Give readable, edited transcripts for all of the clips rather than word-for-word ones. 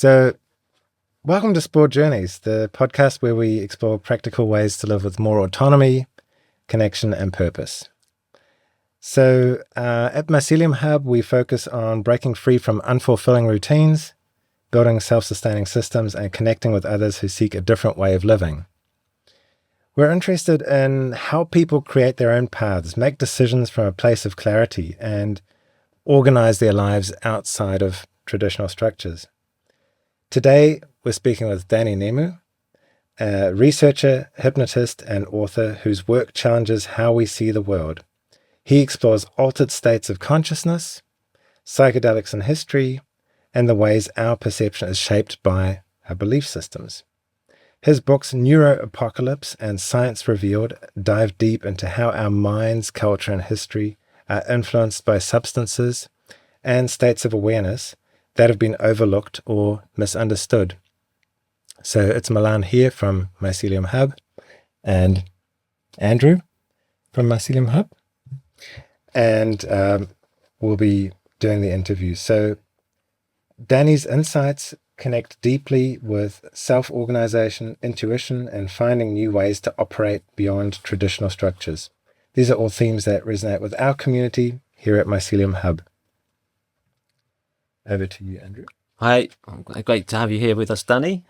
So, welcome to Sport Journeys, the podcast where we explore practical ways to live with more autonomy, connection, and purpose. So, at Mycelium Hub, we focus on breaking free from unfulfilling routines, building self-sustaining systems, and connecting with others who seek a different way of living. We're interested in how people create their own paths, make decisions from a place of clarity, and organize their lives outside of traditional structures. Today, we're speaking with Nemu, a researcher, hypnotist, and author whose work challenges how we see the world. He explores altered states of consciousness, psychedelics in history, and the ways our perception is shaped by our belief systems. His books Neuroapocalypse and Science Revealed dive deep into how our minds, culture, and history are influenced by substances and states of awareness that have been overlooked or misunderstood. So it's Milan here from Mycelium Hub and Andrew from Mycelium Hub. And we'll be doing the interview. So Danny's insights connect deeply with self-organization, intuition, and finding new ways to operate beyond traditional structures. These are all themes that resonate with our community here at Mycelium Hub. Over to you, Andrew. Hi, great to have you here with us, Danny.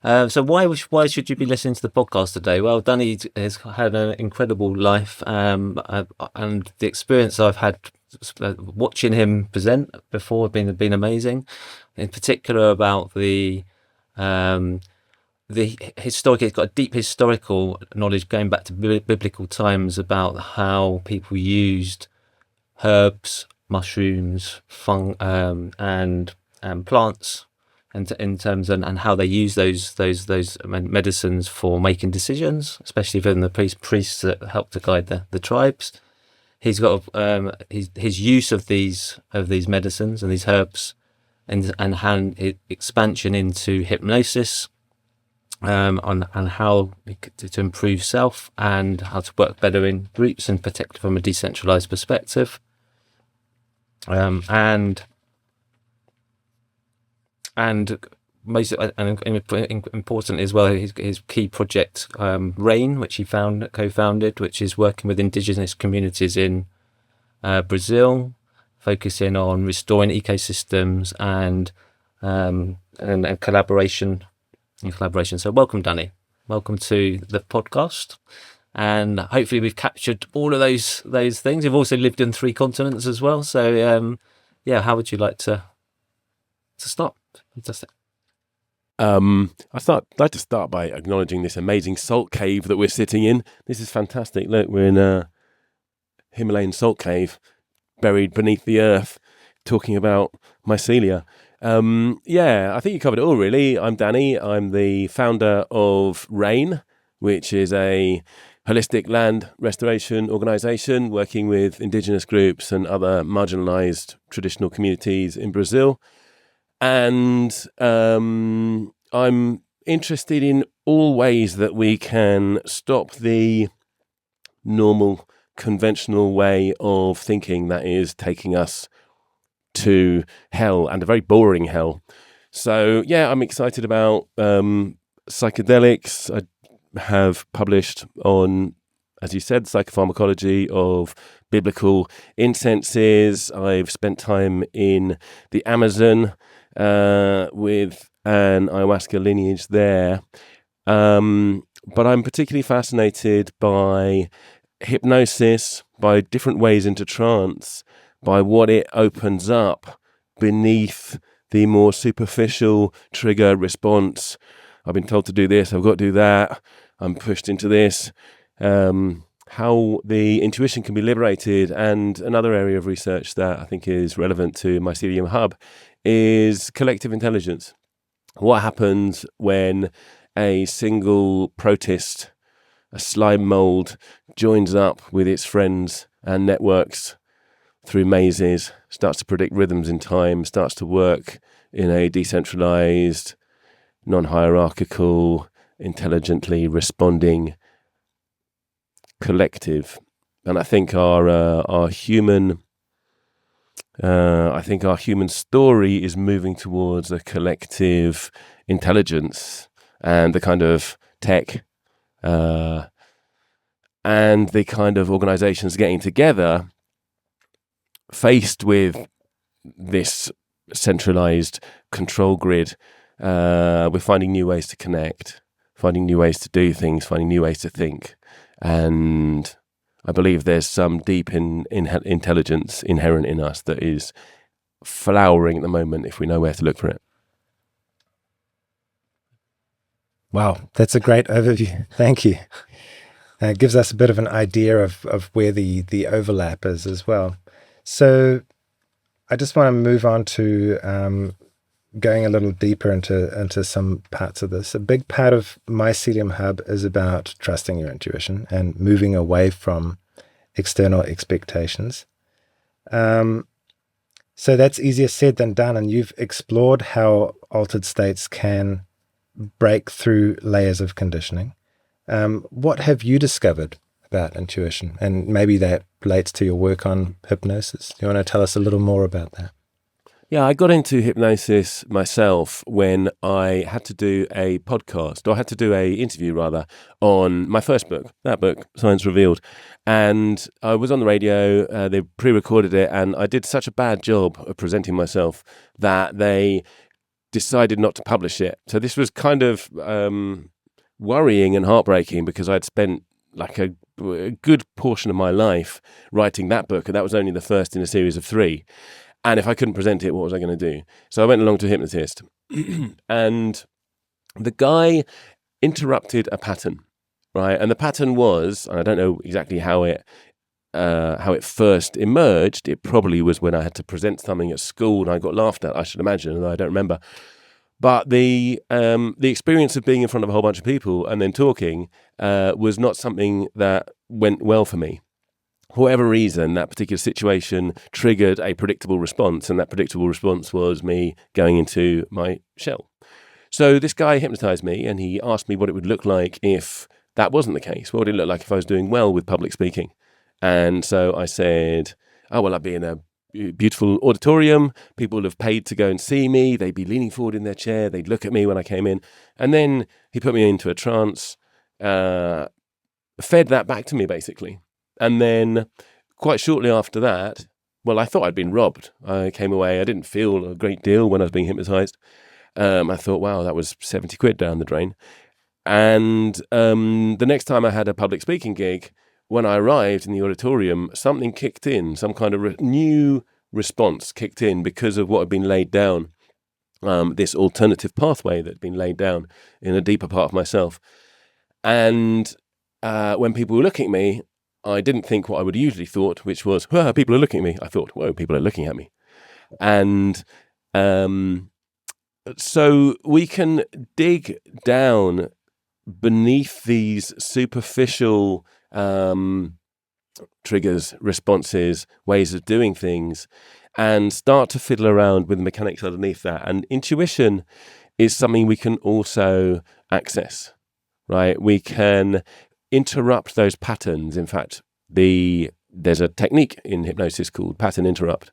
So why should you be listening to the podcast today? Well, Danny has had an incredible life, and the experience I've had watching him present before have been amazing. In particular, about the historic. He's got a deep historical knowledge going back to biblical times about how people used herbs, mushrooms, and plants. And in terms and how they use those medicines for making decisions, especially from the priests that help to guide the tribes. He's got his use of these medicines and these herbs, and expansion into hypnosis, on how to improve self and how to work better in groups, and particularly from a decentralized perspective, and most importantly as well, his key project, RAIN, which he co-founded, which is working with indigenous communities in Brazil, focusing on restoring ecosystems and collaboration. So welcome, Danny. Welcome to the podcast. And hopefully we've captured all of those things. You've also lived in 3 continents as well. So how would you like to start? Fantastic. I'd like to start by acknowledging this amazing salt cave that we're sitting in. This is fantastic. Look, we're in a Himalayan salt cave buried beneath the earth, talking about mycelia. I think you covered it all, really. I'm Danny. I'm the founder of RAIN, which is a holistic land restoration organisation working with indigenous groups and other marginalised traditional communities in Brazil. And I'm interested in all ways that we can stop the normal, conventional way of thinking that is taking us to hell, and a very boring hell. So, I'm excited about psychedelics. I have published on, as you said, psychopharmacology of biblical incenses. I've spent time in the Amazon with an ayahuasca lineage there. But I'm particularly fascinated by hypnosis, by different ways into trance, by what it opens up beneath the more superficial trigger response. I've been told to do this, I've got to do that, I'm pushed into this. How the intuition can be liberated. And another area of research that I think is relevant to Mycelium Hub is collective intelligence. What happens when a single protist, a slime mold, joins up with its friends and networks through mazes, starts to predict rhythms in time, starts to work in a decentralized, non-hierarchical, intelligently responding collective. And I think our human I think our human story is moving towards a collective intelligence and the kind of tech and the kind of organizations getting together faced with this centralized control grid. We're finding new ways to connect, finding new ways to do things, finding new ways to think. And I believe there's some deep intelligence inherent in us that is flowering at the moment if we know where to look for it. Wow, that's a great overview. Thank you. It gives us a bit of an idea of where the overlap is as well. So I just want to move on to going a little deeper into some parts of this. A big part of Mycelium Hub is about trusting your intuition and moving away from external expectations. So that's easier said than done, and you've explored how altered states can break through layers of conditioning. What have you discovered about intuition? And maybe that relates to your work on hypnosis. Do you want to tell us a little more about that? Yeah, I got into hypnosis myself when I had to do a podcast, or I had to do a interview rather, on my first book, that book, Science Revealed. And I was on the radio, they pre-recorded it, and I did such a bad job of presenting myself that they decided not to publish it. So this was kind of worrying and heartbreaking, because I'd spent like a good portion of my life writing that book, and that was only the first in a series of 3. And if I couldn't present it, what was I going to do? So I went along to a hypnotist, and the guy interrupted a pattern, right? And the pattern was, and I don't know exactly how it first emerged. It probably was when I had to present something at school and I got laughed at, I should imagine, although I don't remember. But the experience of being in front of a whole bunch of people and then talking was not something that went well for me. For whatever reason, that particular situation triggered a predictable response, and that predictable response was me going into my shell. So this guy hypnotized me, and he asked me what it would look like if that wasn't the case. What would it look like if I was doing well with public speaking? And so I said, oh, well, I'd be in a beautiful auditorium. People would have paid to go and see me. They'd be leaning forward in their chair. They'd look at me when I came in. And then he put me into a trance, fed that back to me, basically. And then quite shortly after that, well, I thought I'd been robbed. I came away. I didn't feel a great deal when I was being hypnotized. I thought, wow, that was 70 quid down the drain. And the next time I had a public speaking gig, when I arrived in the auditorium, something kicked in, some kind of new response kicked in because of what had been laid down, this alternative pathway that had been laid down in a deeper part of myself. And when people were looking at me, I didn't think what I would usually thought, which was, whoa, people are looking at me. I thought, whoa, people are looking at me. And so we can dig down beneath these superficial triggers, responses, ways of doing things, and start to fiddle around with the mechanics underneath that. And intuition is something we can also access, right? We can interrupt those patterns. In fact, there's a technique in hypnosis called pattern interrupt.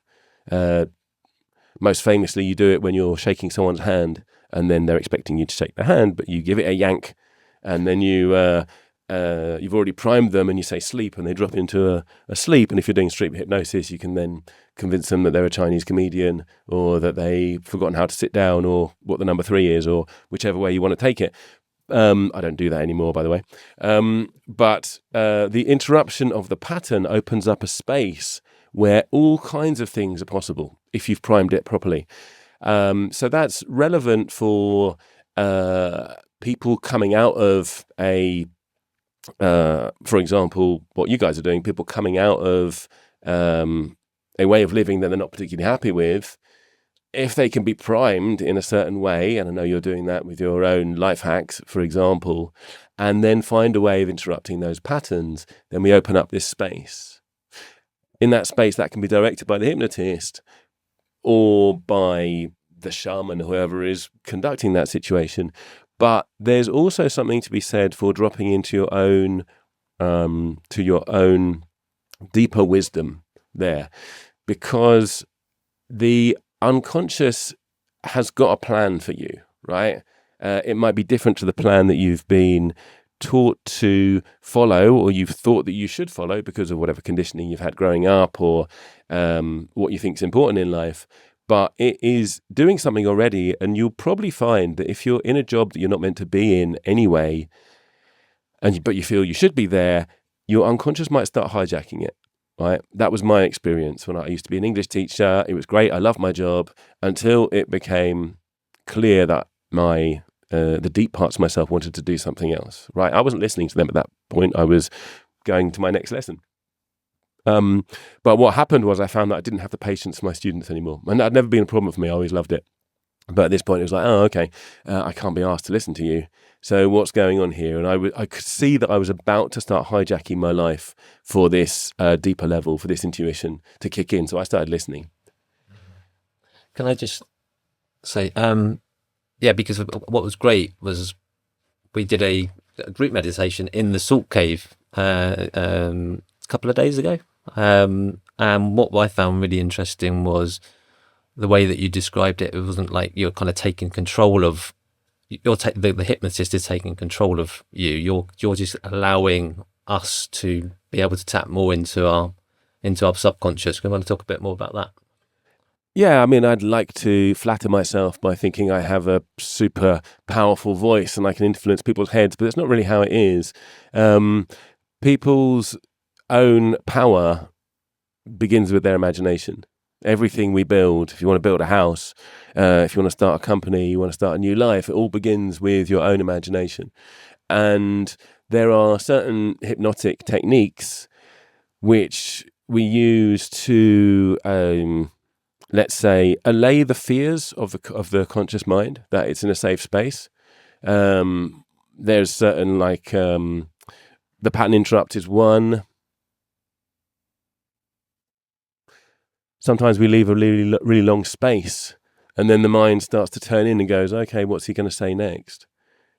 Most famously, you do it when you're shaking someone's hand, and then they're expecting you to shake the hand, but you give it a yank, and then you've already primed them, and you say sleep, and they drop into a sleep. And if you're doing street hypnosis, you can then convince them that they're a Chinese comedian, or that they've forgotten how to sit down, or what the number 3 is, or whichever way you want to take it. I don't do that anymore, by the way. But the interruption of the pattern opens up a space where all kinds of things are possible if you've primed it properly. So that's relevant for people coming out of for example, what you guys are doing, people coming out of a way of living that they're not particularly happy with. If they can be primed in a certain way, and I know you're doing that with your own life hacks, for example, and then find a way of interrupting those patterns, then we open up this space. In that space, that can be directed by the hypnotist or by the shaman, whoever is conducting that situation. But there's also something to be said for dropping into your own, to your own deeper wisdom there, because the unconscious has got a plan for you, right? It might be different to the plan that you've been taught to follow, or you've thought that you should follow because of whatever conditioning you've had growing up, or what you think is important in life. But it is doing something already, and you'll probably find that if you're in a job that you're not meant to be in anyway, but you feel you should be there, your unconscious might start hijacking it. Right, that was my experience when I used to be an English teacher. It was great. I loved my job until it became clear that the deep parts of myself wanted to do something else. Right, I wasn't listening to them at that point. I was going to my next lesson. But what happened was I found that I didn't have the patience for my students anymore, and that had never been a problem for me. I always loved it. But at this point, it was like, oh, okay, I can't be asked to listen to you. So what's going on here? And I could see that I was about to start hijacking my life for this deeper level, for this intuition to kick in. So I started listening. Can I just say, because what was great was we did a group meditation in the salt cave a couple of days ago. And what I found really interesting was the way that you described it. It wasn't like you're kind of taking control of, the hypnotist is taking control of you. You're just allowing us to be able to tap more into our subconscious. We want to talk a bit more about that. Yeah, I mean, I'd like to flatter myself by thinking I have a super powerful voice and I can influence people's heads, but that's not really how it is. People's own power begins with their imagination. Everything we build, if you want to build a house, if you want to start a company, you want to start a new life, it all begins with your own imagination. And there are certain hypnotic techniques which we use to, let's say, allay the fears of the conscious mind, that it's in a safe space. There's certain, like, the pattern interrupt is one. Sometimes we leave a really, really long space, and then the mind starts to turn in and goes, okay, what's he going to say next?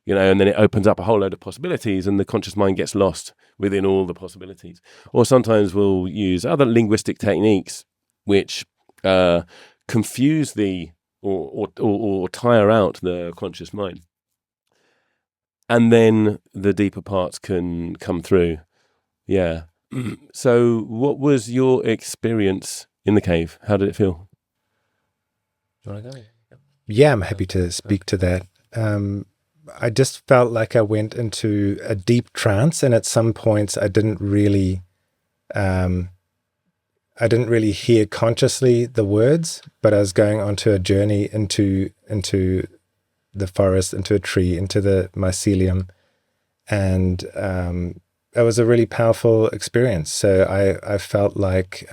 And then it opens up a whole load of possibilities, and the conscious mind gets lost within all the possibilities. Or sometimes we'll use other linguistic techniques which confuse or tire out the conscious mind. And then the deeper parts can come through. Yeah. So what was your experience in the cave? How did it feel? Do you want to go? Yeah, I'm happy to speak to that. I just felt like I went into a deep trance, and at some points I didn't really hear consciously the words, but I was going onto a journey into the forest, into a tree, into the mycelium, and it was a really powerful experience. So I felt like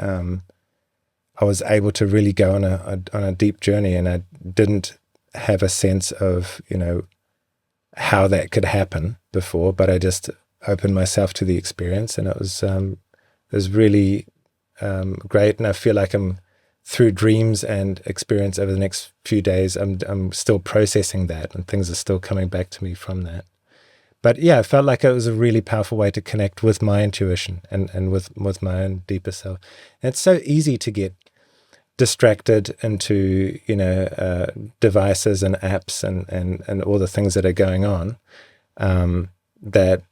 I was able to really go on a deep journey, and I didn't have a sense of how that could happen before, but I just opened myself to the experience, and it was really great. And I feel like I'm through dreams and experience over the next few days. I'm still processing that, and things are still coming back to me from that. But yeah, I felt like it was a really powerful way to connect with my intuition and with my own deeper self. And it's so easy to get distracted into devices and apps and all the things that are going on, that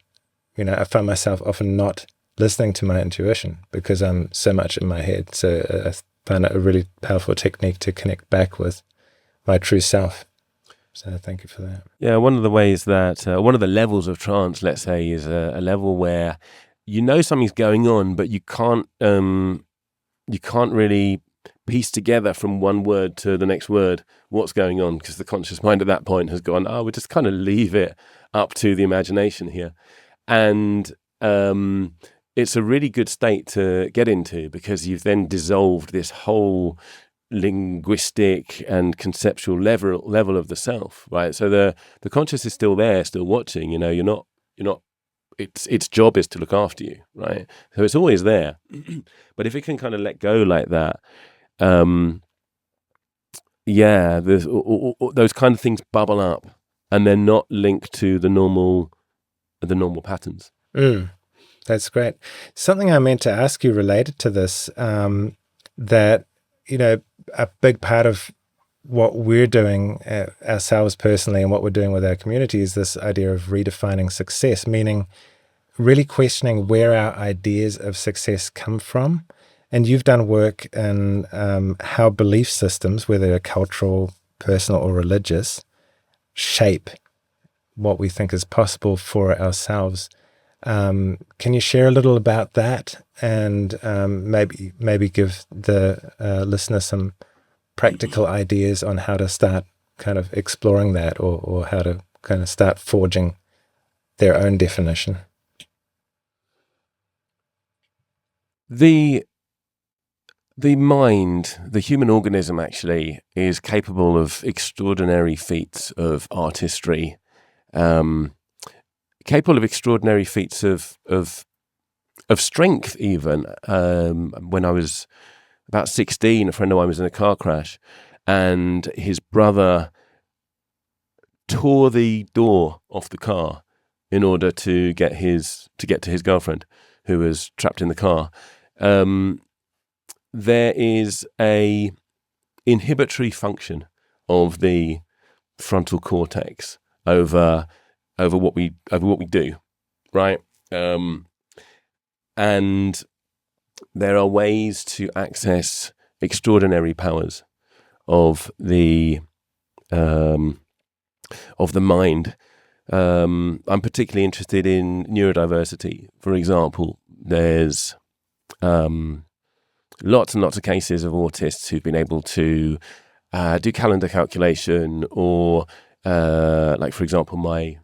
I find myself often not listening to my intuition because I'm so much in my head. So I find it a really powerful technique to connect back with my true self. So thank you for that. Yeah, one of the ways that one of the levels of trance, let's say, is a level where something's going on, but you can't really piece together from one word to the next word what's going on, because the conscious mind at that point has gone, we'll just kind of leave it up to the imagination here. And it's a really good state to get into, because you've then dissolved this whole linguistic and conceptual level of the self, right? So the conscious is still there, still watching. You're not. Its job is to look after you, right? So it's always there. But if it can kind of let go like that, there's those kind of things bubble up, and they're not linked to the normal patterns. That's great. Something I meant to ask you related to this, that a big part of what we're doing ourselves personally and what we're doing with our community is this idea of redefining success, meaning really questioning where our ideas of success come from. And you've done work in how belief systems, whether they're cultural, personal, or religious, shape what we think is possible for ourselves. Can you share a little about that and maybe give the listener some practical ideas on how to start kind of exploring that or how to kind of start forging their own definition? The mind, the human organism actually is capable of extraordinary feats of artistry, capable of extraordinary feats of strength even. When I was about 16, a friend of mine was in a car crash and his brother tore the door off the car in order to get to his girlfriend who was trapped in the car. There is a inhibitory function of the frontal cortex over what we do, right? And there are ways to access extraordinary powers of the mind. I'm particularly interested in neurodiversity. For example, there's lots and lots of cases of autists who've been able to do calendar calculation, or like, for example, my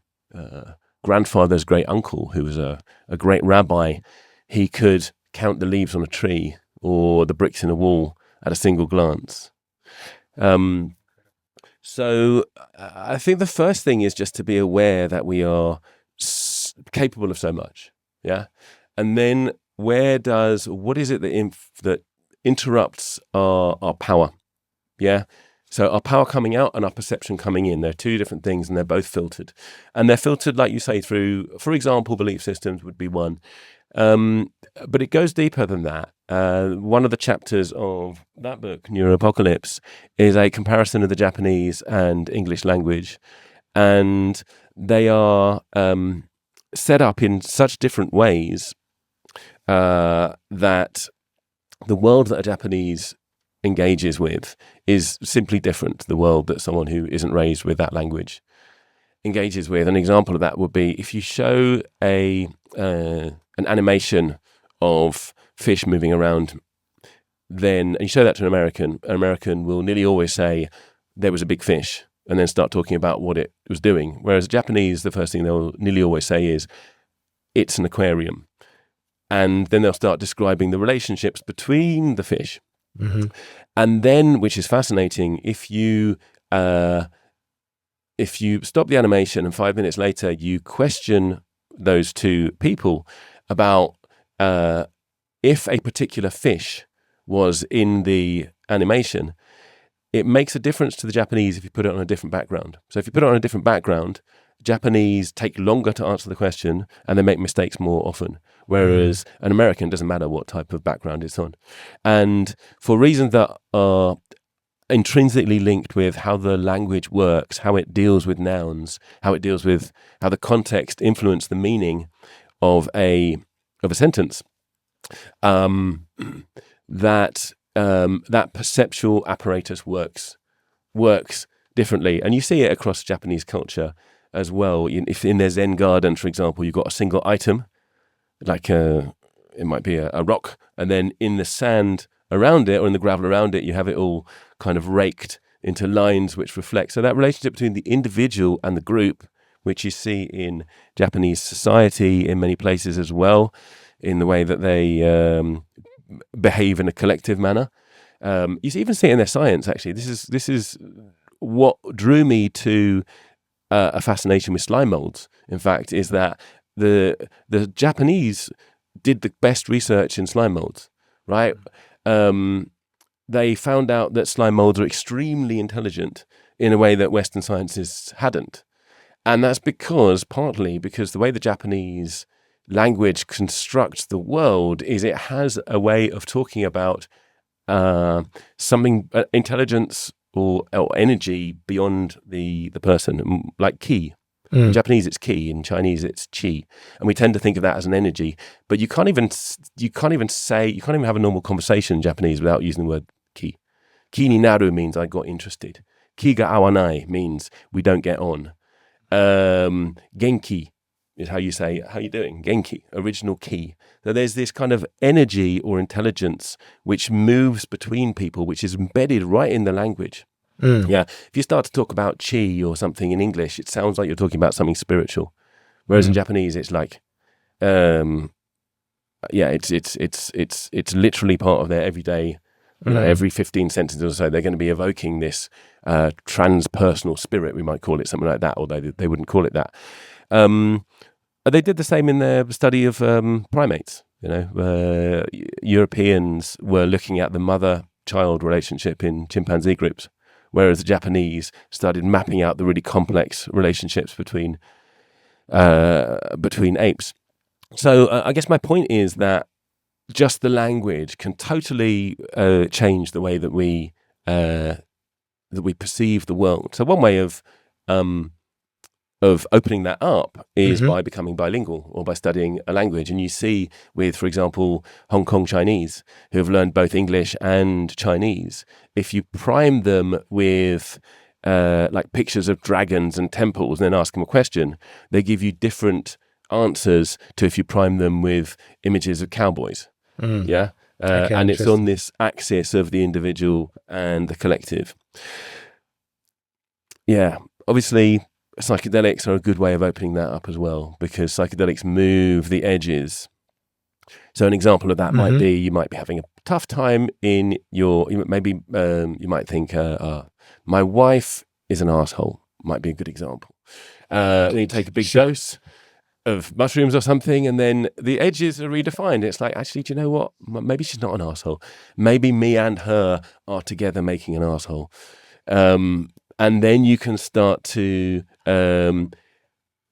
grandfather's great uncle, who was a great rabbi, he could count the leaves on a tree or the bricks in a wall at a single glance. So I think the first thing is just to be aware that we are capable of so much, yeah? And then what is it that interrupts our power, yeah? So our power coming out and our perception coming in, they're two different things and they're both filtered. And they're filtered, like you say, through, for example, belief systems would be one. But it goes deeper than that. One of the chapters of that book, Neuroapocalypse, is a comparison of the Japanese and English language. And they are set up in such different ways that the world that a Japanese engages with is simply different to the world that someone who isn't raised with that language engages with. An example of that would be if you show an animation of fish moving around, and you show that to an American will nearly always say there was a big fish and then start talking about what it was doing. Whereas Japanese, the first thing they'll nearly always say is it's an aquarium. And then they'll start describing the relationships between the fish. Mm-hmm. And then, which is fascinating, if you stop the animation and 5 minutes later you question those two people about if a particular fish was in the animation, it makes a difference to the Japanese if you put it on a different background. So if you put it on a different background, Japanese take longer to answer the question and they make mistakes more often. Whereas an American, doesn't matter what type of background it's on. And for reasons that are intrinsically linked with how the language works, how it deals with nouns, how it deals with how the context influences the meaning of a sentence, that perceptual apparatus works differently. And you see it across Japanese culture as well. If in their Zen garden, for example, you've got a single item, like it might be a rock, and then in the sand around it or in the gravel around it, you have it all kind of raked into lines which reflect. So that relationship between the individual and the group, which you see in Japanese society in many places as well, in the way that they behave in a collective manner. You even see it in their science, actually. This is what drew me to a fascination with slime molds, in fact, is that the Japanese did the best research in slime molds, right? They found out that slime molds are extremely intelligent in a way that Western sciences hadn't. And that's partly because the way the Japanese language constructs the world is it has a way of talking about something, intelligence or energy beyond the person, like ki. In Japanese, it's ki. In Chinese, it's chi. And we tend to think of that as an energy, but you can't even have a normal conversation in Japanese without using the word ki. Ki ni naru means I got interested. Ki ga awanai means we don't get on. Genki is how you say, how you doing? Genki, original ki. So there's this kind of energy or intelligence which moves between people, which is embedded right in the language. Yeah. If you start to talk about chi or something in English, it sounds like you're talking about something spiritual. Whereas in Japanese, it's like, it's literally part of their everyday, every 15 sentences or so, they're going to be evoking this transpersonal spirit, we might call it something like that, although they wouldn't call it that. They did the same in their study of primates. Europeans were looking at the mother-child relationship in chimpanzee groups, whereas the Japanese started mapping out the really complex relationships between apes. So I guess my point is that just the language can totally change the way that we perceive the world. So one way of opening that up is by becoming bilingual or by studying a language. And you see with, for example, Hong Kong Chinese, who have learned both English and Chinese, if you prime them with like pictures of dragons and temples and then ask them a question, they give you different answers to if you prime them with images of cowboys. Yeah. Okay, and it's on this axis of the individual and the collective. Yeah. Obviously, psychedelics are a good way of opening that up as well, because psychedelics move the edges. So an example of that might be, you might be having a tough time in you might think, my wife is an asshole, might be a good example. Then you take a big dose of mushrooms or something, and then the edges are redefined. It's like, actually, do you know what? Maybe she's not an asshole. Maybe me and her are together making an asshole. And then you can start to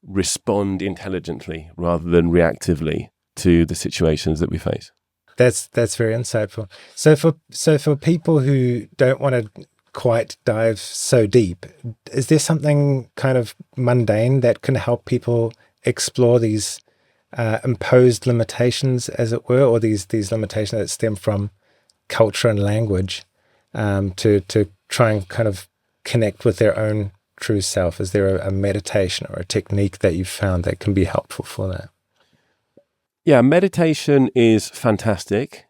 respond intelligently rather than reactively to the situations that we face. That's very insightful. So for people who don't want to quite dive so deep, is there something kind of mundane that can help people explore these imposed limitations, as it were, or these limitations that stem from culture and language, to try and kind of connect with their own true self? Is there a meditation or a technique that you've found that can be helpful for that? Yeah, meditation is fantastic,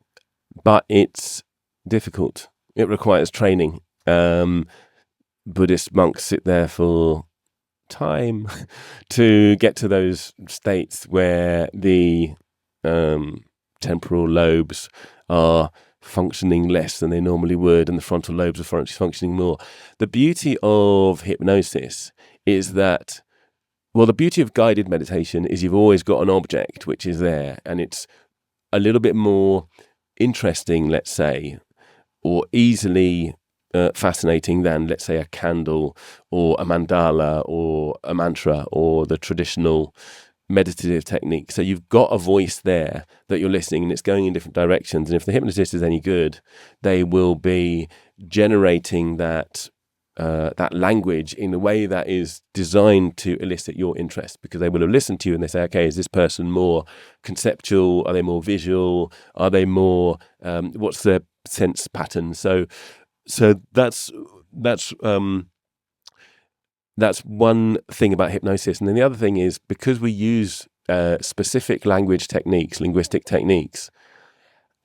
but it's difficult. It requires training. Buddhist monks sit there for time to get to those states where the temporal lobes are functioning less than they normally would, and the frontal lobes are functioning more. The beauty of hypnosis is that, well, the beauty of guided meditation is you've always got an object which is there, and it's a little bit more interesting, let's say, or easily fascinating than, let's say, a candle or a mandala or a mantra or the traditional meditative technique. So you've got a voice there that you're listening, and it's going in different directions. And if the hypnotist is any good, they will be generating that language in a way that is designed to elicit your interest, because they will have listened to you and they say, okay, is this person more conceptual? Are they more visual? Are they more, what's their sense pattern? So that's one thing about hypnosis. And then the other thing is, because we use specific linguistic techniques,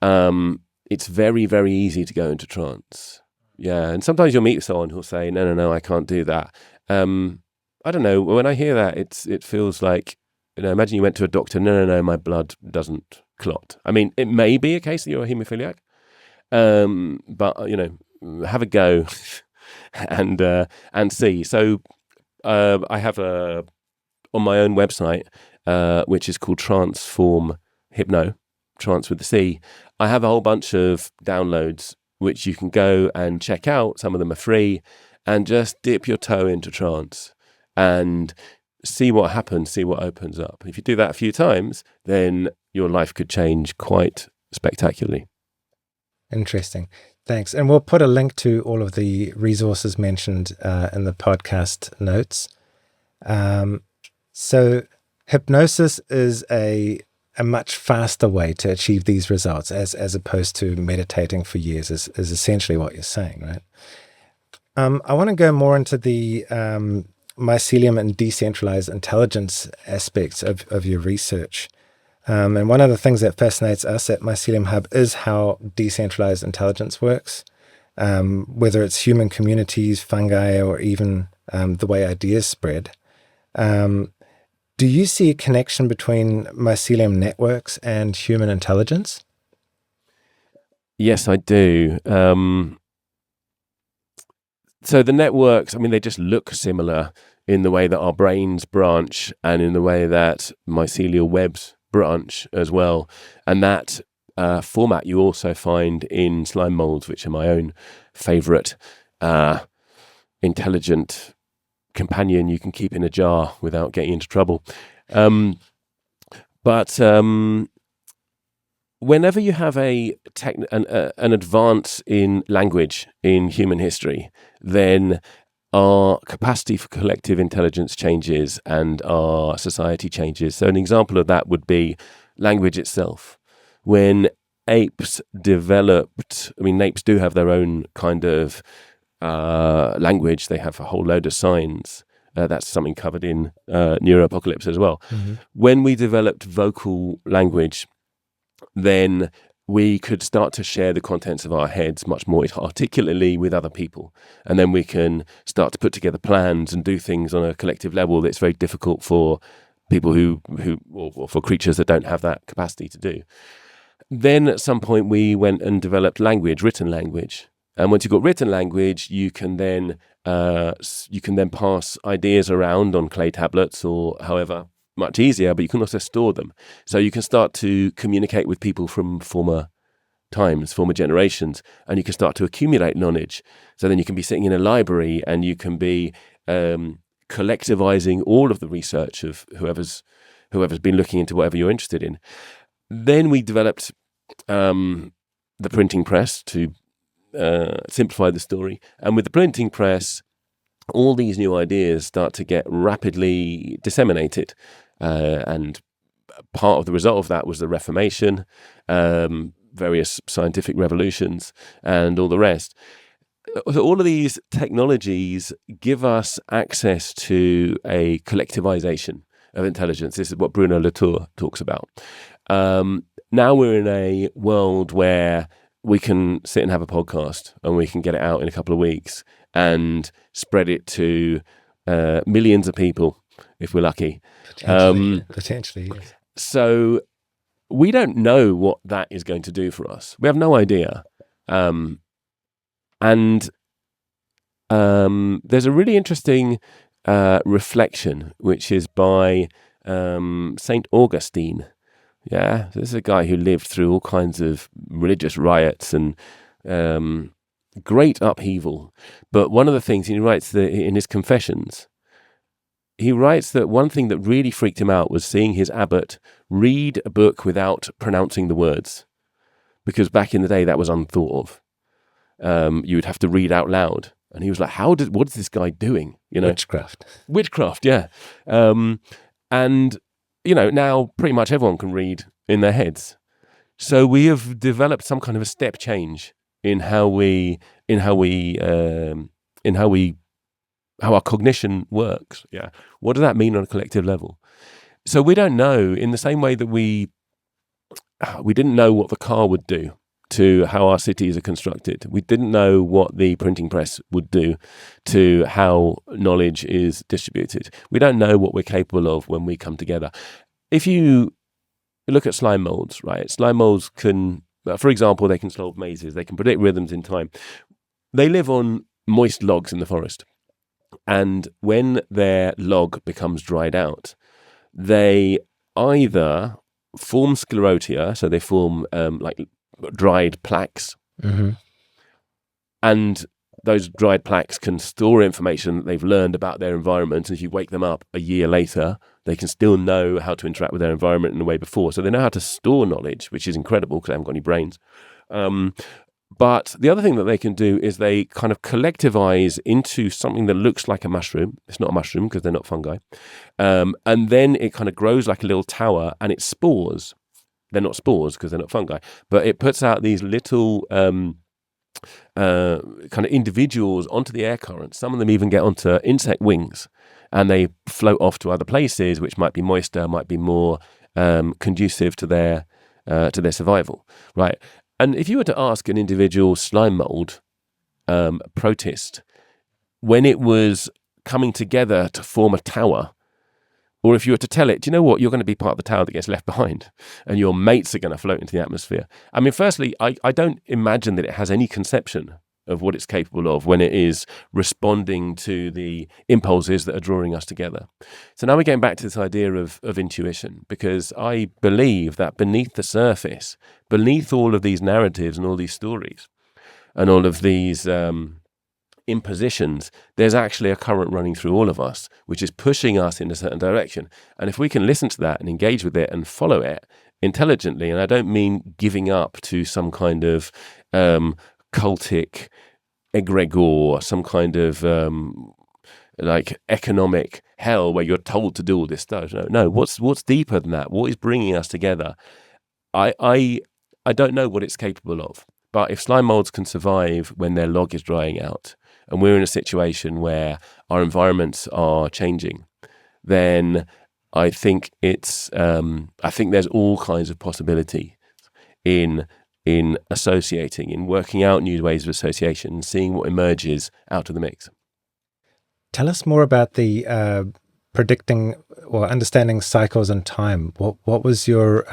it's very, very easy to go into trance. Yeah, and sometimes you'll meet someone who'll say, no, I can't do that. I don't know, when I hear that, it feels like, imagine you went to a doctor, no, my blood doesn't clot. I mean, it may be a case that you're a haemophiliac, but, have a go and see. So I have on my own website, which is called Transform Hypno, Trance with the C. I have a whole bunch of downloads which you can go and check out. Some of them are free, and just dip your toe into trance and see what happens, see what opens up. If you do that a few times, then your life could change quite spectacularly. Interesting. Thanks. And we'll put a link to all of the resources mentioned in the podcast notes. So hypnosis is a much faster way to achieve these results as opposed to meditating for years is essentially what you're saying, right? I want to go more into the mycelium and decentralized intelligence aspects of your research. And one of the things that fascinates us at Mycelium Hub is how decentralized intelligence works, whether it's human communities, fungi, or even the way ideas spread. Do you see a connection between mycelium networks and human intelligence? Yes, I do. So the networks, I mean, they just look similar in the way that our brains branch and in the way that mycelial webs branch as well. And that format you also find in slime molds, which are my own favourite intelligent companion you can keep in a jar without getting into trouble. But whenever you have an advance in language in human history, then our capacity for collective intelligence changes and our society changes. So an example of that would be language itself. When apes developed, I mean, apes do have their own kind of language. They have a whole load of signs. That's something covered in Neuroapocalypse as well. Mm-hmm. When we developed vocal language, then we could start to share the contents of our heads much more articulately with other people. And then we can start to put together plans and do things on a collective level that's very difficult for people or for creatures that don't have that capacity to do. Then at some point we went and developed language, written language. And once you've got written language, you can then pass ideas around on clay tablets or however, much easier, but you can also store them. So you can start to communicate with people from former times, former generations, and you can start to accumulate knowledge. So then you can be sitting in a library and you can be collectivizing all of the research of whoever's been looking into whatever you're interested in. Then we developed the printing press to simplify the story. And with the printing press, all these new ideas start to get rapidly disseminated. And part of the result of that was the Reformation, various scientific revolutions, and all the rest. So all of these technologies give us access to a collectivization of intelligence. This is what Bruno Latour talks about. Now we're in a world where we can sit and have a podcast and we can get it out in a couple of weeks and spread it to millions of people if we're lucky. Potentially, yes. So we don't know what that is going to do for us. We have no idea. And there's a really interesting reflection, which is by Saint Augustine. Yeah, this is a guy who lived through all kinds of religious riots and great upheaval. But one of the things he writes in his Confessions, he writes that one thing that really freaked him out was seeing his abbot read a book without pronouncing the words, because back in the day that was unthought of. You would have to read out loud, and he was like, what is this guy doing? Witchcraft, yeah. And now pretty much everyone can read in their heads. So we have developed some kind of a step change in how our cognition works. Yeah. What does that mean on a collective level? So we don't know, in the same way that we didn't know what the car would do to how our cities are constructed. We didn't know what the printing press would do to how knowledge is distributed. We don't know what we're capable of when we come together. If you look at slime molds, right? Slime molds can, for example, they can solve mazes. They can predict rhythms in time. They live on moist logs in the forest. And when their log becomes dried out, they either form sclerotia, so they form like dried plaques, mm-hmm. and those dried plaques can store information that they've learned about their environment. And if you wake them up a year later, they can still know how to interact with their environment in a way before. So they know how to store knowledge, which is incredible because they haven't got any brains. But the other thing that they can do is they kind of collectivize into something that looks like a mushroom. It's not a mushroom because they're not fungi. And then it kind of grows like a little tower, and it spores. They're not spores because they're not fungi, but it puts out these little kind of individuals onto the air current. Some of them even get onto insect wings, and they float off to other places, which might be moister, might be more conducive to their survival, right? And if you were to ask an individual slime mold protist when it was coming together to form a tower, or if you were to tell it, do you know what, you're going to be part of the tower that gets left behind and your mates are going to float into the atmosphere. I mean, firstly, I don't imagine that it has any conception of what it's capable of when it is responding to the impulses that are drawing us together. So now we're getting back to this idea of intuition, because I believe that beneath the surface, beneath all of these narratives and all these stories and all of these impositions, there's actually a current running through all of us, which is pushing us in a certain direction. And if we can listen to that and engage with it and follow it intelligently, and I don't mean giving up to some kind of cultic egregore, some kind of like economic hell where you're told to do all this stuff. No, what's deeper than that? What is bringing us together? I don't know what it's capable of. But if slime molds can survive when their log is drying out, and we're in a situation where our environments are changing, then I think it's I think there's all kinds of possibility in associating, in working out new ways of association, and seeing what emerges out of the mix. Tell us more about the predicting or understanding cycles and time. What was your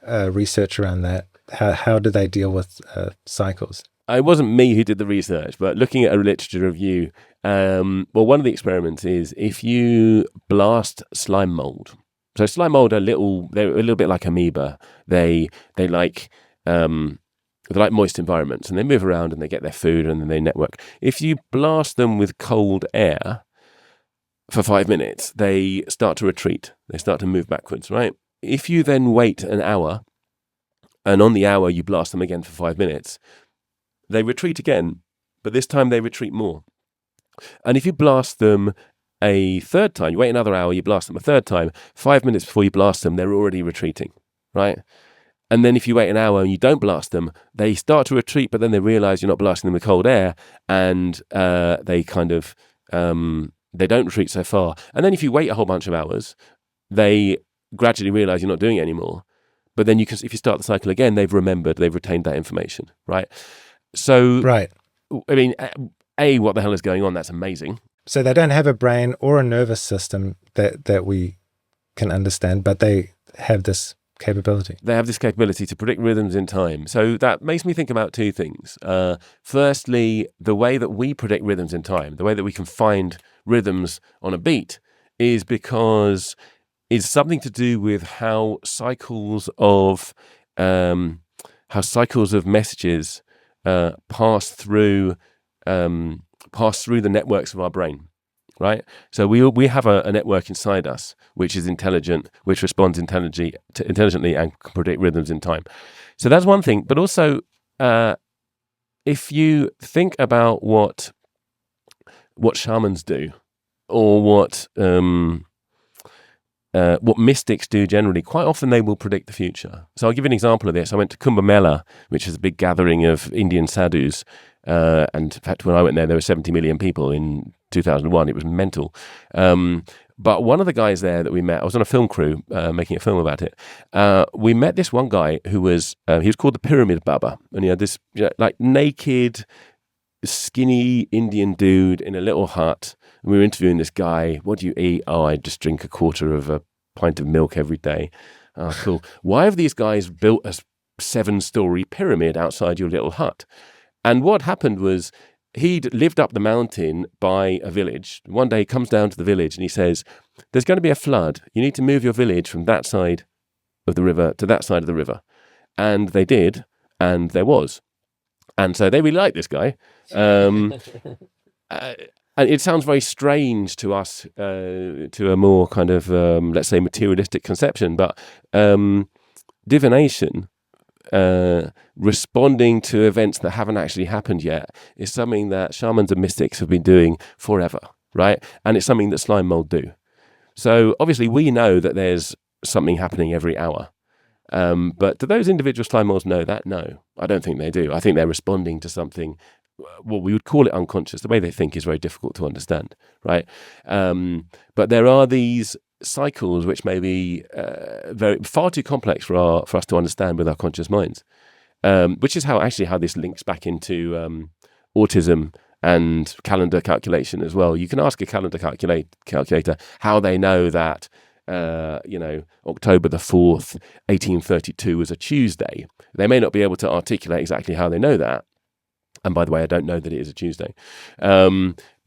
research around that? How do they deal with cycles? It wasn't me who did the research, but looking at a literature review, well, one of the experiments is if you blast slime mold. So slime mold they're a little bit like amoeba. They like moist environments, and they move around and they get their food and then they network. If you blast them with cold air for 5 minutes, they start to retreat. They start to move backwards, right? If you then wait an hour, and on the hour you blast them again for 5 minutes, they retreat again, but this time they retreat more. And if you blast them a third time, you wait another hour, you blast them a third time, 5 minutes before you blast them, they're already retreating, right? And then if you wait an hour and you don't blast them, they start to retreat, but then they realize you're not blasting them with cold air, and they kind of, they don't retreat so far. And then if you wait a whole bunch of hours, they gradually realize you're not doing it anymore. But then if you start the cycle again, they've retained that information, right? So, right. I mean, what the hell is going on? That's amazing. So they don't have a brain or a nervous system that we can understand, but they have this capability. They have this capability to predict rhythms in time. So that makes me think about two things. Firstly, the way that we predict rhythms in time, the way that we can find rhythms on a beat, is because it's something to do with how cycles of messages pass through the networks of our brain, right? So we have a network inside us which is intelligent, which responds intelligently and can predict rhythms in time. So that's one thing. But also, if you think about what shamans do, or what mystics do generally, quite often they will predict the future. So I'll give you an example of this. I went to Kumbh Mela, which is a big gathering of Indian sadhus. And in fact, when I went there were 70 million people in 2001. It was mental. But one of the guys there that we met, I was on a film crew making a film about it. We met this one guy who was, he was called the Pyramid Baba. And he had this like naked, skinny Indian dude in a little hut. And we were interviewing this guy. What do you eat? Oh, I just drink a quarter of a pint of milk every day. Oh, cool. Why have these guys built a 7-story pyramid outside your little hut? And what happened was he'd lived up the mountain by a village. One day he comes down to the village and he says, there's going to be a flood. You need to move your village from that side of the river to that side of the river. And they did, and there was. And so they really liked this guy. And it sounds very strange to us, to a more kind of, let's say, materialistic conception. But divination responding to events that haven't actually happened yet is something that shamans and mystics have been doing forever, right? And it's something that slime mold do. So obviously we know that there's something happening every hour. But do those individual slime molds know that? No, I don't think they do. I think they're responding to something, well, we would call it unconscious. The way they think is very difficult to understand, right? But there are these cycles which may be far too complex for us to understand with our conscious minds, which is how this links back into autism and calendar calculation as well. You can ask a calendar calculator how they know that October the 4th, 1832 was a Tuesday. They may not be able to articulate exactly how they know that. And by the way, I don't know that it is a Tuesday.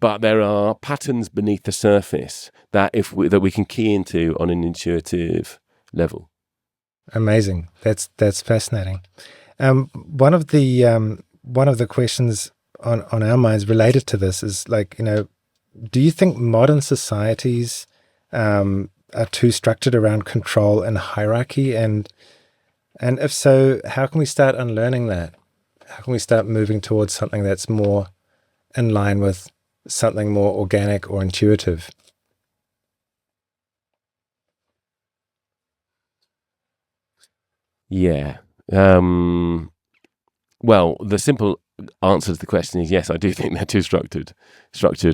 But there are patterns beneath the surface that we can key into on an intuitive level. Amazing. That's fascinating. One of the questions on our minds related to this is do you think modern societies are too structured around control and hierarchy? And if so, how can we start unlearning that? How can we start moving towards something that's more in line with something more organic or intuitive? Yeah. Well, the simple answer to the question is yes, I do think they're too structured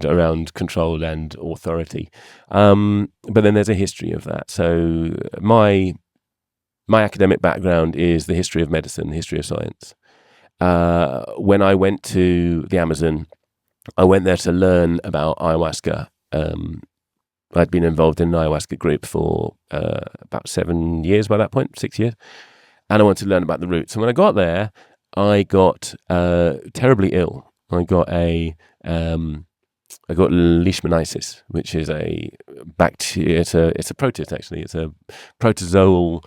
around control and authority. But then there's a history of that. So my academic background is the history of medicine, the history of science. When I went to the Amazon, I went there to learn about ayahuasca. I'd been involved in an ayahuasca group for about 7 years by that point, 6 years. And I wanted to learn about the roots. And when I got there, I got terribly ill. I got leishmaniasis, which is a bacteria. It's a protist actually. It's a protozoal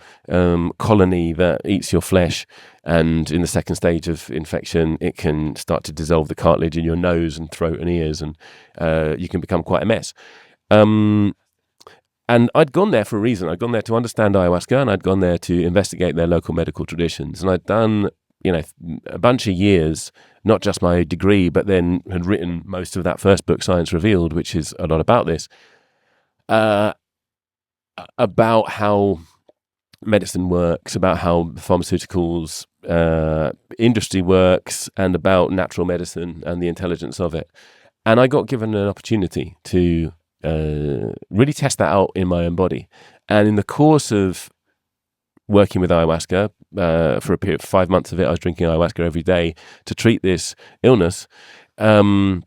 colony that eats your flesh, and in the second stage of infection, it can start to dissolve the cartilage in your nose and throat and ears, and you can become quite a mess. And I'd gone there for a reason. I'd gone there to understand ayahuasca, and I'd gone there to investigate their local medical traditions, and I'd done a bunch of years, not just my degree, but then had written most of that first book, Science Revealed, which is a lot about this, about how medicine works, about how pharmaceuticals industry works, and about natural medicine and the intelligence of it. And I got given an opportunity to really test that out in my own body. And in the course of working with ayahuasca, for a period of 5 months of it, I was drinking ayahuasca every day to treat this illness. I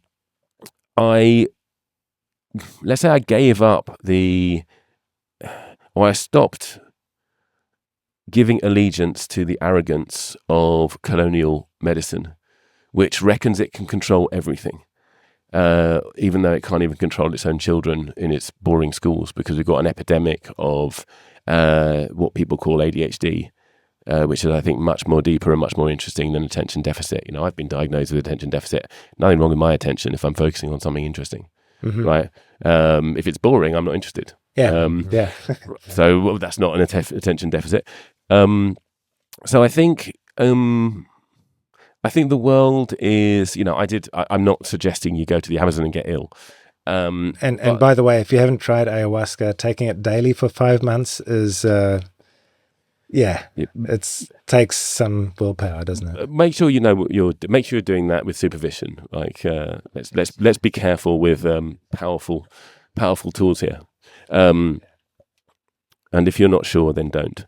gave up I stopped giving allegiance to the arrogance of colonial medicine, which reckons it can control everything, even though it can't even control its own children in its boring schools, because we've got an epidemic of what people call ADHD, which is, I think, much more deeper and much more interesting than attention deficit. I've been diagnosed with attention deficit. Nothing wrong with my attention if I'm focusing on something interesting, right? If it's boring, I'm not interested. Yeah. So that's not an attention deficit. So I think the world is, I'm not suggesting you go to the Amazon and get ill. And by the way, if you haven't tried ayahuasca, taking it daily for 5 months is, it takes some willpower, doesn't it? Make sure you know what make sure you're doing that with supervision. Let's be careful with powerful tools here. And if you're not sure, then don't.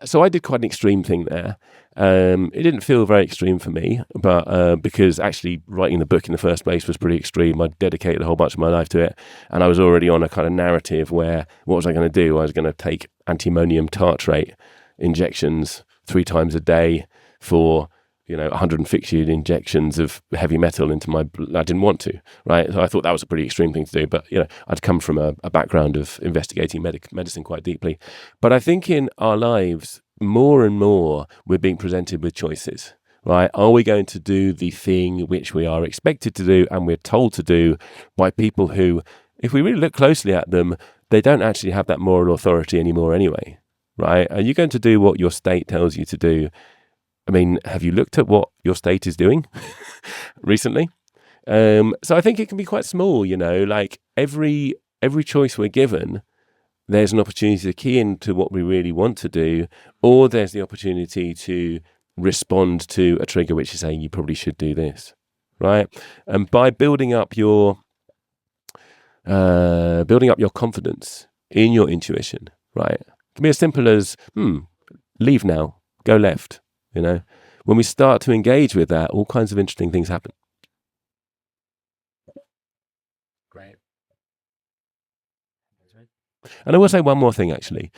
So I did quite an extreme thing there. It didn't feel very extreme for me, but because actually writing the book in the first place was pretty extreme. I dedicated a whole bunch of my life to it, and I was already on a kind of narrative where, what was I going to do? I was going to take antimonium tartrate injections 3 times a day for 150 injections of heavy metal into my blood. I didn't want to, right? So I thought that was a pretty extreme thing to do, but I'd come from a background of investigating medicine quite deeply. But I think in our lives, more and more, we're being presented with choices, right? Are we going to do the thing which we are expected to do and we're told to do by people who, if we really look closely at them, they don't actually have that moral authority anymore anyway, right? Are you going to do what your state tells you to do? I mean, have you looked at what your state is doing recently? So I think it can be quite small, like every choice we're given, there's an opportunity to key into what we really want to do, or there's the opportunity to respond to a trigger which is saying you probably should do this, right? And by building up your confidence in your intuition, right? It can be as simple as, leave now, go left, When we start to engage with that, all kinds of interesting things happen. Great. And I will say one more thing, actually.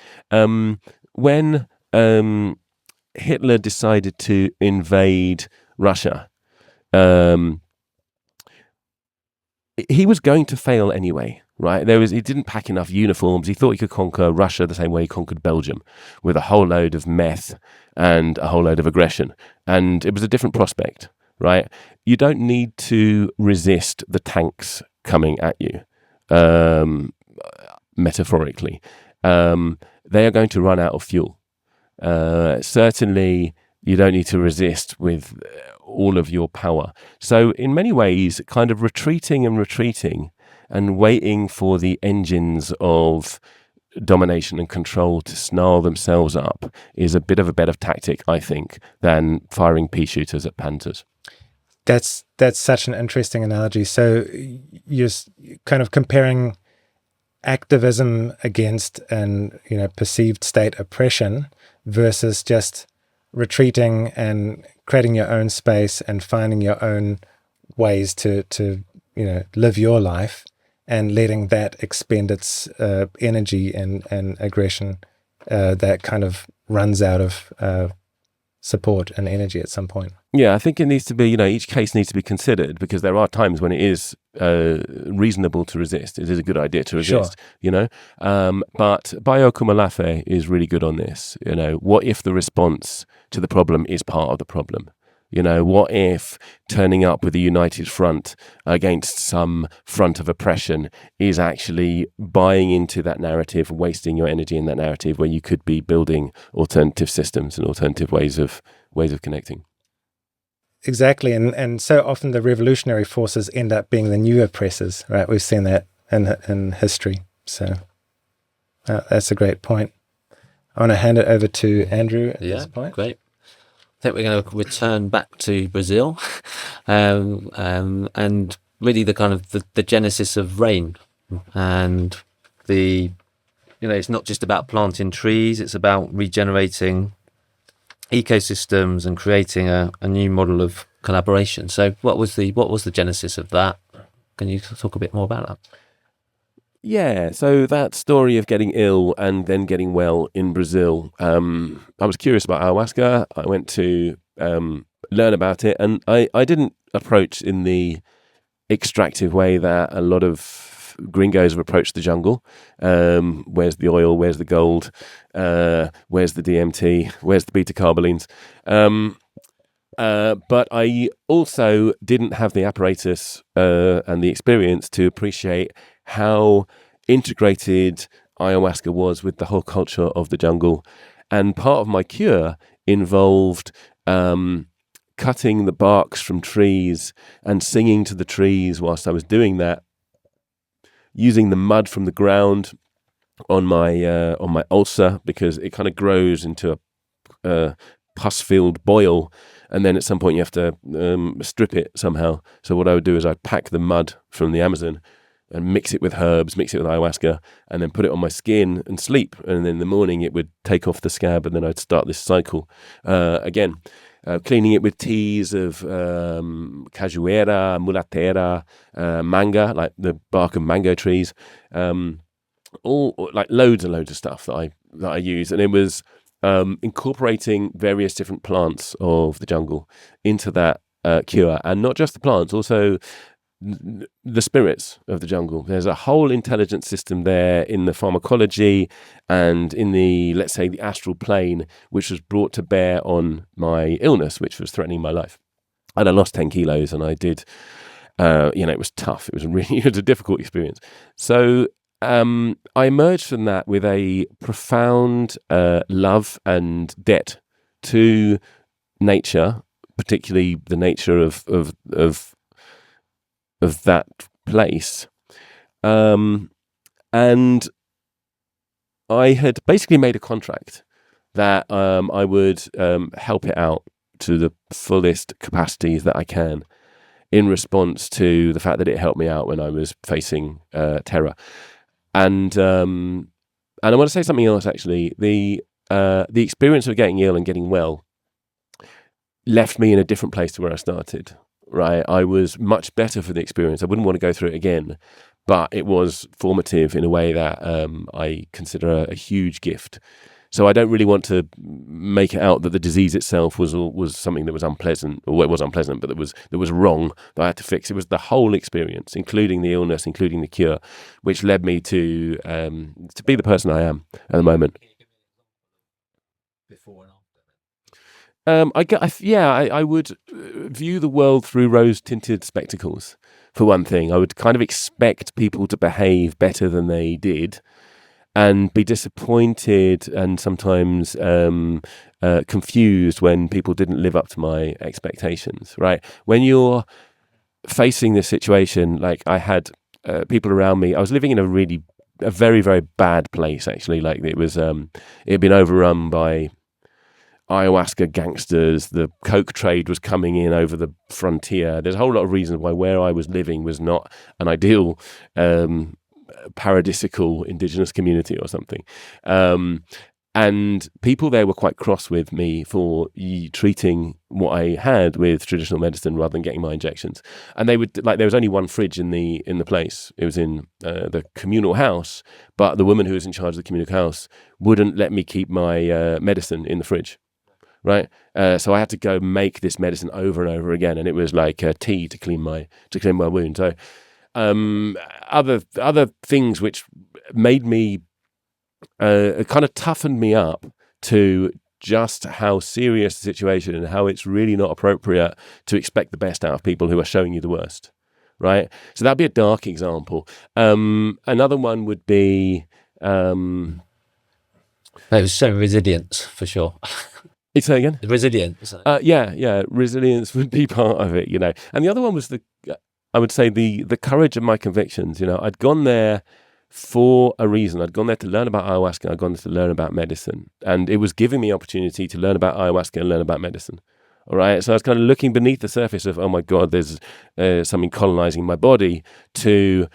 When Hitler decided to invade Russia, he was going to fail anyway, right? He didn't pack enough uniforms. He thought he could conquer Russia the same way he conquered Belgium, with a whole load of meth and a whole load of aggression. And it was a different prospect, right? You don't need to resist the tanks coming at you, metaphorically. They are going to run out of fuel. Certainly, you don't need to resist with all of your power. So in many ways, kind of retreating and waiting for the engines of domination and control to snarl themselves up is a bit of a better tactic, I think, than firing pea shooters at panthers. That's such an interesting analogy. So you're kind of comparing activism against an perceived state oppression versus just retreating and creating your own space and finding your own ways to live your life, and letting that expend its energy and aggression that kind of runs out of support and energy at some point. Yeah, I think it needs to be, each case needs to be considered, because there are times when it is reasonable to resist. It is a good idea to resist, But Bayo Kumalafe is really good on this. What if the response to the problem is part of the problem? What if turning up with a united front against some front of oppression is actually buying into that narrative, wasting your energy in that narrative, where you could be building alternative systems and alternative ways of connecting? Exactly, and so often the revolutionary forces end up being the new oppressors, right? We've seen that in history. So that's a great point. I want to hand it over to Andrew at this point. Great. I think we're going to return back to Brazil, and really the kind of the genesis of rain, and it's not just about planting trees; it's about regenerating ecosystems and creating a new model of collaboration. So, what was the genesis of that? Can you talk a bit more about that? Yeah, so that story of getting ill and then getting well in Brazil, I was curious about ayahuasca. I went to learn about it, and I didn't approach in the extractive way that a lot of gringos have approached the jungle. Where's the oil? Where's the gold? Where's the DMT? Where's the beta-carbolines? But I also didn't have the apparatus and the experience to appreciate how integrated ayahuasca was with the whole culture of the jungle. And part of my cure involved cutting the barks from trees and singing to the trees whilst I was doing that, using the mud from the ground on my ulcer, because it kind of grows into a pus-filled boil, and then at some point you have to strip it somehow. So what I would do is I'd pack the mud from the Amazon and mix it with herbs, mix it with ayahuasca, and then put it on my skin and sleep. And then in the morning it would take off the scab, and then I'd start this cycle again. Cleaning it with teas of cajueira, mulatera, manga, like the bark of mango trees, all like loads and loads of stuff that I use. And it was incorporating various different plants of the jungle into that cure, and not just the plants, also the spirits of the jungle. There's a whole intelligence system there in the pharmacology and in the, let's say, the astral plane, which was brought to bear on my illness, which was threatening my life. And I lost 10 kilos, and I did, it was tough. It was a difficult experience. So I emerged from that with a profound love and debt to nature, particularly the nature of that place. And I had basically made a contract that I would help it out to the fullest capacities that I can, in response to the fact that it helped me out when I was facing terror. And I want to say something else, actually. The experience of getting ill and getting well left me in a different place to where I started, right? I was much better for the experience. I wouldn't want to go through it again, but it was formative in a way that I consider a huge gift. So I don't really want to make it out that the disease itself was something that was unpleasant, or it was unpleasant, but that was wrong, that I had to fix. It was the whole experience, including the illness, including the cure, which led me to be the person I am at the moment. Before and after. I would view the world through rose-tinted spectacles. For one thing, I would kind of expect people to behave better than they did, and be disappointed and sometimes confused when people didn't live up to my expectations, right? When you're facing this situation, like I had people around me, I was living in a very, very bad place, actually. Like it had been overrun by ayahuasca gangsters. The coke trade was coming in over the frontier. There's a whole lot of reasons why where I was living was not an ideal paradisical indigenous community or something, and people there were quite cross with me for treating what I had with traditional medicine rather than getting my injections. And they would, like, there was only one fridge in the place. It was in the communal house, but the woman who was in charge of the communal house wouldn't let me keep my medicine in the fridge, right? So I had to go make this medicine over and over again, and it was like tea to clean my wound. So other things which made me kind of toughened me up to just how serious the situation and how it's really not appropriate to expect the best out of people who are showing you the worst, right? So that'd be a dark example. Another one would be It was showing resilience for sure. say again? Resilience. Yeah, resilience would be part of it, you know. And the other one was I would say the courage of my convictions. You know, I'd gone there for a reason. I'd gone there to learn about ayahuasca. I'd gone there to learn about medicine, and it was giving me opportunity to learn about ayahuasca and learn about medicine. All right, so I was kind of looking beneath the surface of, oh my God, there's something colonizing my body, to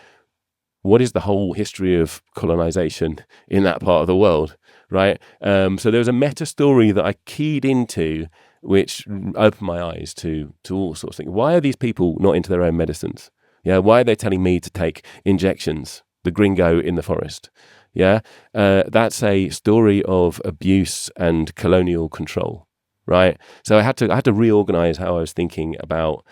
what is the whole history of colonization in that part of the world, right? So there was a meta story that I keyed into, which opened my eyes to all sorts of things. Why are these people not into their own medicines? Yeah, why are they telling me to take injections? The gringo in the forest. Yeah, that's a story of abuse and colonial control, right? So I had to reorganize how I was thinking about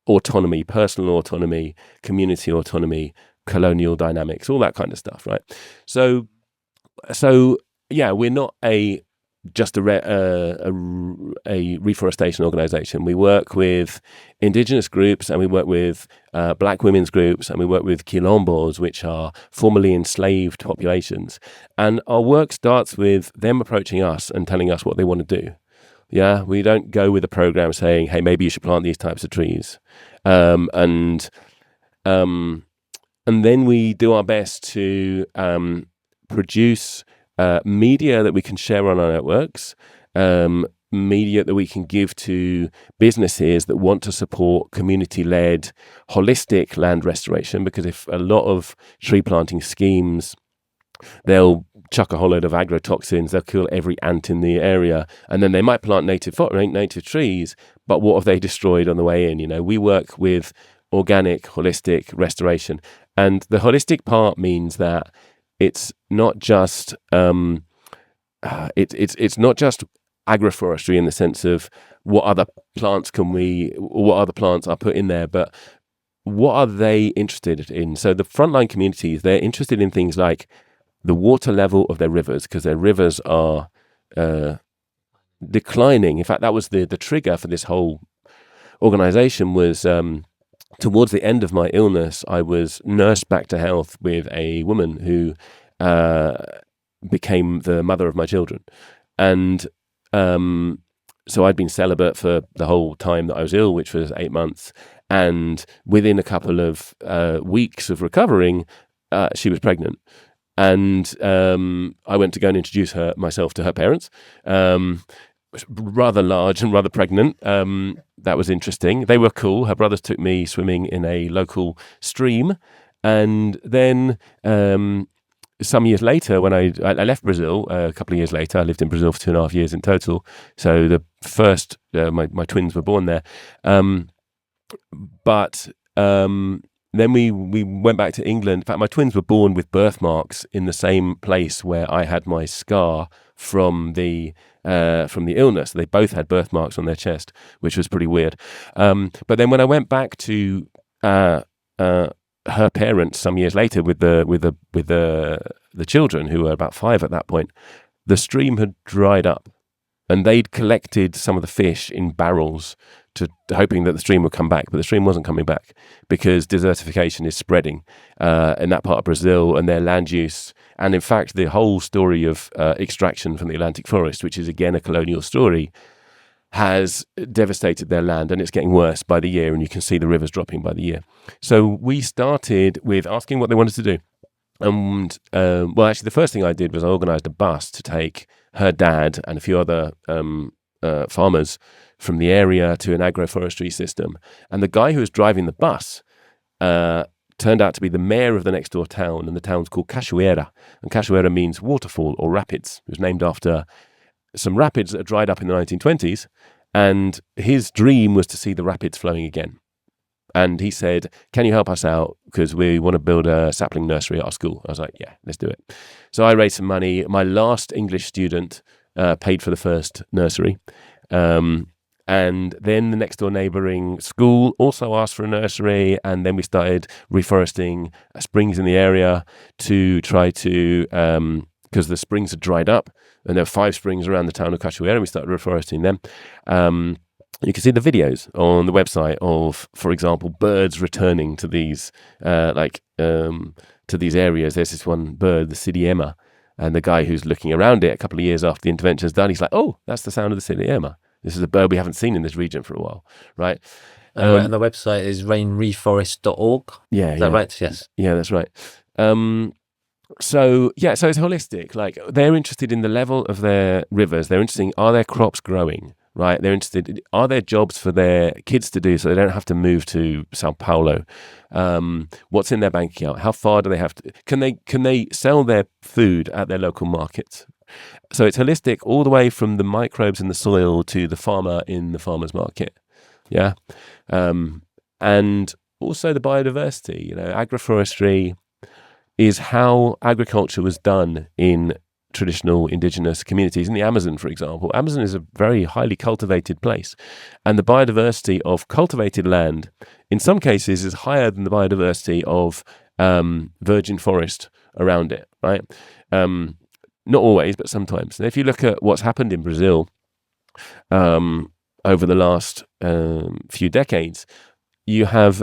autonomy, personal autonomy, community autonomy, colonial dynamics, all that kind of stuff, right? So yeah, we're not just a reforestation organization. We work with indigenous groups, and we work with black women's groups, and we work with quilombos, which are formerly enslaved populations. And our work starts with them approaching us and telling us what they want to do. Yeah, we don't go with a program saying, hey, maybe you should plant these types of trees. And then we do our best to produce media that we can share on our networks, media that we can give to businesses that want to support community-led, holistic land restoration, because if a lot of tree planting schemes, they'll chuck a whole load of agrotoxins, they'll kill every ant in the area, and then they might plant native trees, but what have they destroyed on the way in? You know, we work with organic, holistic restoration. And the holistic part means that it's not just it's not just agroforestry in the sense of what other plants are put in there, but what are they interested in? So the frontline communities, they're interested in things like the water level of their rivers, because their rivers are declining. In fact, that was the trigger for this whole organization, was towards the end of my illness, I was nursed back to health with a woman who became the mother of my children. And so I'd been celibate for the whole time that I was ill, which was 8 months. And within a couple of weeks of recovering, she was pregnant. And I went to go and introduce myself to her parents. Rather large and rather pregnant. That was interesting. They were cool. Her brothers took me swimming in a local stream. And then some years later, when I left Brazil, a couple of years later, I lived in Brazil for 2.5 years in total. So the first, my twins were born there. But then we went back to England. In fact, my twins were born with birthmarks in the same place where I had my scar from the illness. They both had birthmarks on their chest, which was pretty weird. But then when I went back to her parents some years later with the children, who were about 5 at that point, the stream had dried up, and they'd collected some of the fish in barrels hoping that the stream would come back, but the stream wasn't coming back because desertification is spreading in that part of Brazil, and their land use, and in fact the whole story of extraction from the Atlantic forest, which is again a colonial story, has devastated their land, and it's getting worse by the year, and you can see the rivers dropping by the year. So we started with asking what they wanted to do. And well, actually the first thing I did was I organised a bus to take her dad and a few other farmers from the area to an agroforestry system. And the guy who was driving the bus turned out to be the mayor of the next door town, and the town's called Cachoeira. And Cachoeira means waterfall or rapids. It was named after some rapids that had dried up in the 1920s, and his dream was to see the rapids flowing again. And he said, can you help us out? Because we want to build a sapling nursery at our school. I was like, yeah, let's do it. So I raised some money. My last English student paid for the first nursery. And then the next door neighbouring school also asked for a nursery. And then we started reforesting springs in the area to try to, because the springs had dried up, and there were 5 springs around the town of Cachoeira, and we started reforesting them. You can see the videos on the website of, for example, birds returning to these to these areas. There's this one bird, the Siriema, and the guy who's looking around it a couple of years after the intervention's done, he's like, oh, that's the sound of the Siriema. This is a bird we haven't seen in this region for a while, right? And the website is rainreforest.org. Yeah, is that right? Yes. Yeah, that's right. So it's holistic. Like, they're interested in the level of their rivers. They're interested in, are their crops growing? Right, they're interested. Are there jobs for their kids to do so they don't have to move to Sao Paulo? What's in their bank account? How far do they have to? Can they sell their food at their local markets? So it's holistic, all the way from the microbes in the soil to the farmer in the farmer's market. Yeah, and also the biodiversity. You know, agroforestry is how agriculture was done in traditional indigenous communities. In the Amazon, for example, Amazon is a very highly cultivated place, and the biodiversity of cultivated land in some cases is higher than the biodiversity of virgin forest around it, right? Not always, but sometimes. And if you look at what's happened in Brazil over the last few decades, you have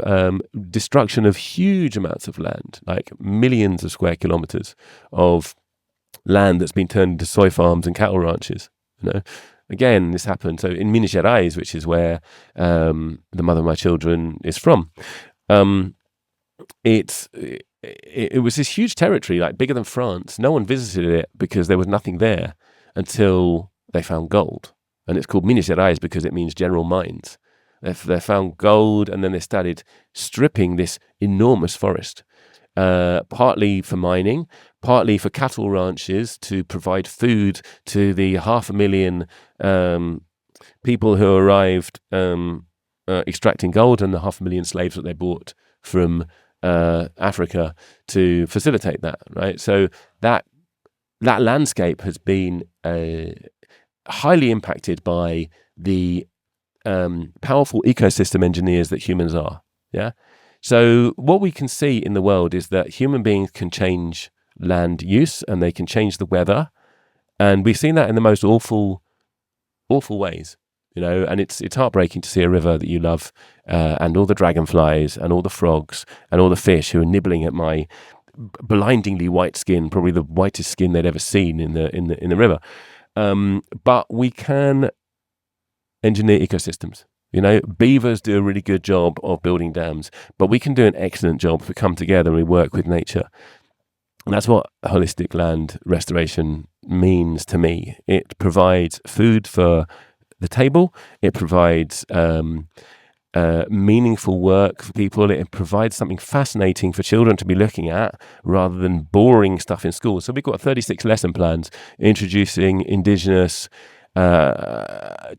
destruction of huge amounts of land, like millions of square kilometers of land that's been turned into soy farms and cattle ranches. You know, again, this happened. So in Minas Gerais, which is where the mother of my children is from, it was this huge territory, like bigger than France. No one visited it because there was nothing there until they found gold, and it's called Minas Gerais because it means general mines. They found gold, and then they started stripping this enormous forest. Partly for mining, partly for cattle ranches to provide food to the 500,000 people who arrived extracting gold, and the 500,000 slaves that they bought from Africa to facilitate that, right? So that landscape has been highly impacted by the powerful ecosystem engineers that humans are, yeah? So what we can see in the world is that human beings can change land use, and they can change the weather. And we've seen that in the most awful ways. and it's heartbreaking to see a river that you love, and all the dragonflies and all the frogs and all the fish who are nibbling at my blindingly white skin, probably the whitest skin they'd ever seen in the river. But we can engineer ecosystems. Beavers do a really good job of building dams, but we can do an excellent job if we come together and we work with nature. And that's what holistic land restoration means to me. It provides food for the table. It provides meaningful work for people. It provides something fascinating for children to be looking at rather than boring stuff in school. So we've got 36 lesson plans introducing indigenous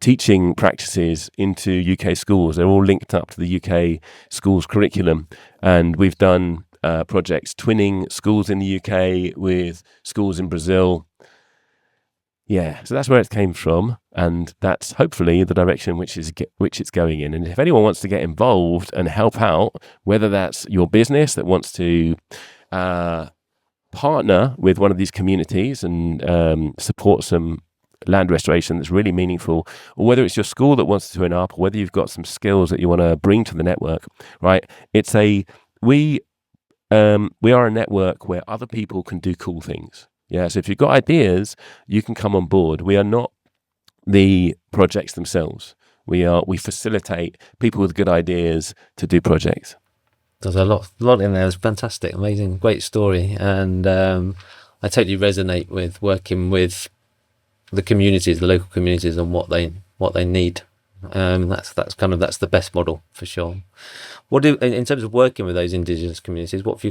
teaching practices into UK schools. They're all linked up to the UK schools curriculum, and we've done projects twinning schools in the UK with schools in Brazil. Yeah, so that's where it came from, and that's hopefully the direction which it's going in. And if anyone wants to get involved and help out, whether that's your business that wants to partner with one of these communities and support some land restoration that's really meaningful, or whether it's your school that wants to turn up, or whether you've got some skills that you want to bring to the network, right? We are a network where other people can do cool things. Yeah, so if you've got ideas, you can come on board. We are not the projects themselves. We facilitate people with good ideas to do projects. There's a lot in there. It's fantastic, amazing, great story, and I totally resonate with working with the communities, the local communities, and what they need. That's the best model for sure. In terms of working with those indigenous communities, what's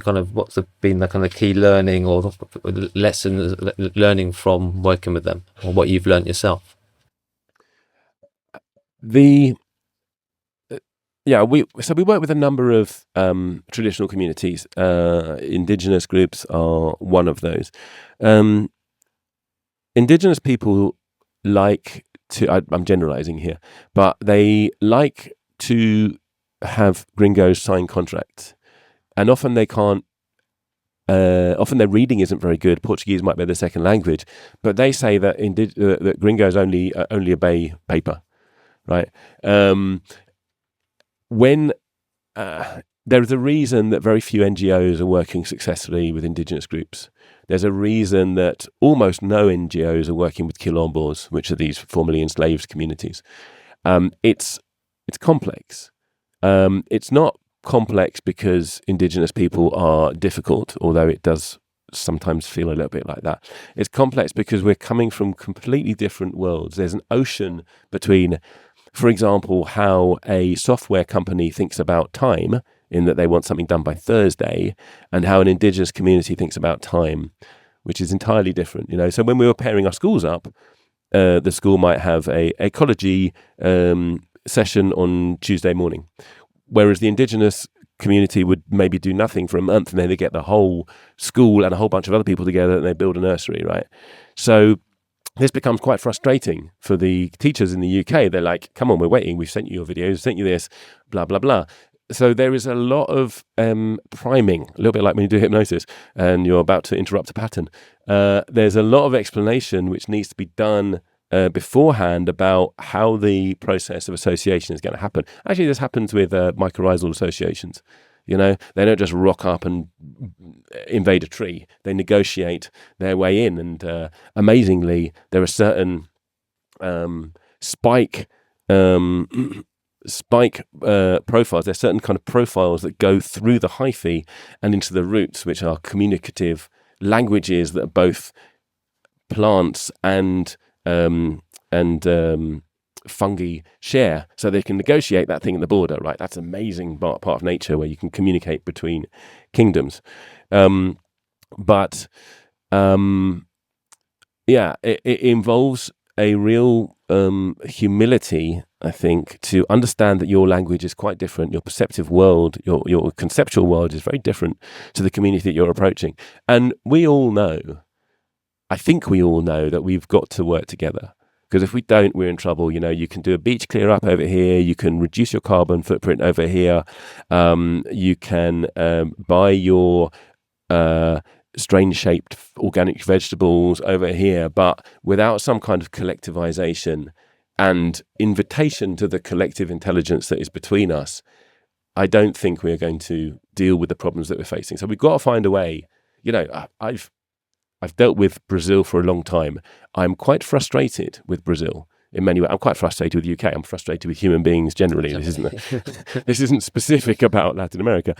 been the kind of key learning or lessons learning from working with them, or what you've learned yourself? We work with a number of traditional communities. Indigenous groups are one of those. Indigenous people like to, I'm generalizing here, but they like to have gringos sign contracts, and often they can't. Often their reading isn't very good. Portuguese might be their second language, but they say that that gringos only obey paper, right? When there's a reason that very few NGOs are working successfully with indigenous groups. There's a reason that almost no NGOs are working with quilombos, which are these formerly enslaved communities. It's complex. It's not complex because indigenous people are difficult, although it does sometimes feel a little bit like that. It's complex because we're coming from completely different worlds. There's an ocean between, for example, how a software company thinks about time, in that they want something done by Thursday, and how an indigenous community thinks about time, which is entirely different. So when we were pairing our schools up, the school might have a ecology session on Tuesday morning, whereas the indigenous community would maybe do nothing for a month, and then they get the whole school and a whole bunch of other people together and they build a nursery, right? So this becomes quite frustrating for the teachers in the UK. They're like, come on, we're waiting. We've sent you your videos, sent you this, blah, blah, blah. So there is a lot of priming, a little bit like when you do hypnosis and you're about to interrupt a pattern. There's a lot of explanation which needs to be done beforehand about how the process of association is going to happen. Actually, this happens with mycorrhizal associations. They don't just rock up and invade a tree. They negotiate their way in. And amazingly, there are certain spike profiles. There's certain kind of profiles that go through the hyphae and into the roots, which are communicative languages that both plants and fungi share, so they can negotiate that thing at the border, right? That's an amazing part of nature where you can communicate between kingdoms. It involves a real humility, I think, to understand that your language is quite different. Your perceptive world, your conceptual world is very different to the community that you're approaching. And I think we all know that we've got to work together. Because if we don't, we're in trouble. You can do a beach clear up over here. You can reduce your carbon footprint over here. You can buy your strange-shaped organic vegetables over here. But without some kind of collectivization, and invitation to the collective intelligence that is between us, I don't think we're going to deal with the problems that we're facing. So we've got to find a way. You know, I've dealt with Brazil for a long time. I'm quite frustrated with Brazil in many ways. I'm quite frustrated with the UK. I'm frustrated with human beings generally. This isn't specific about Latin America.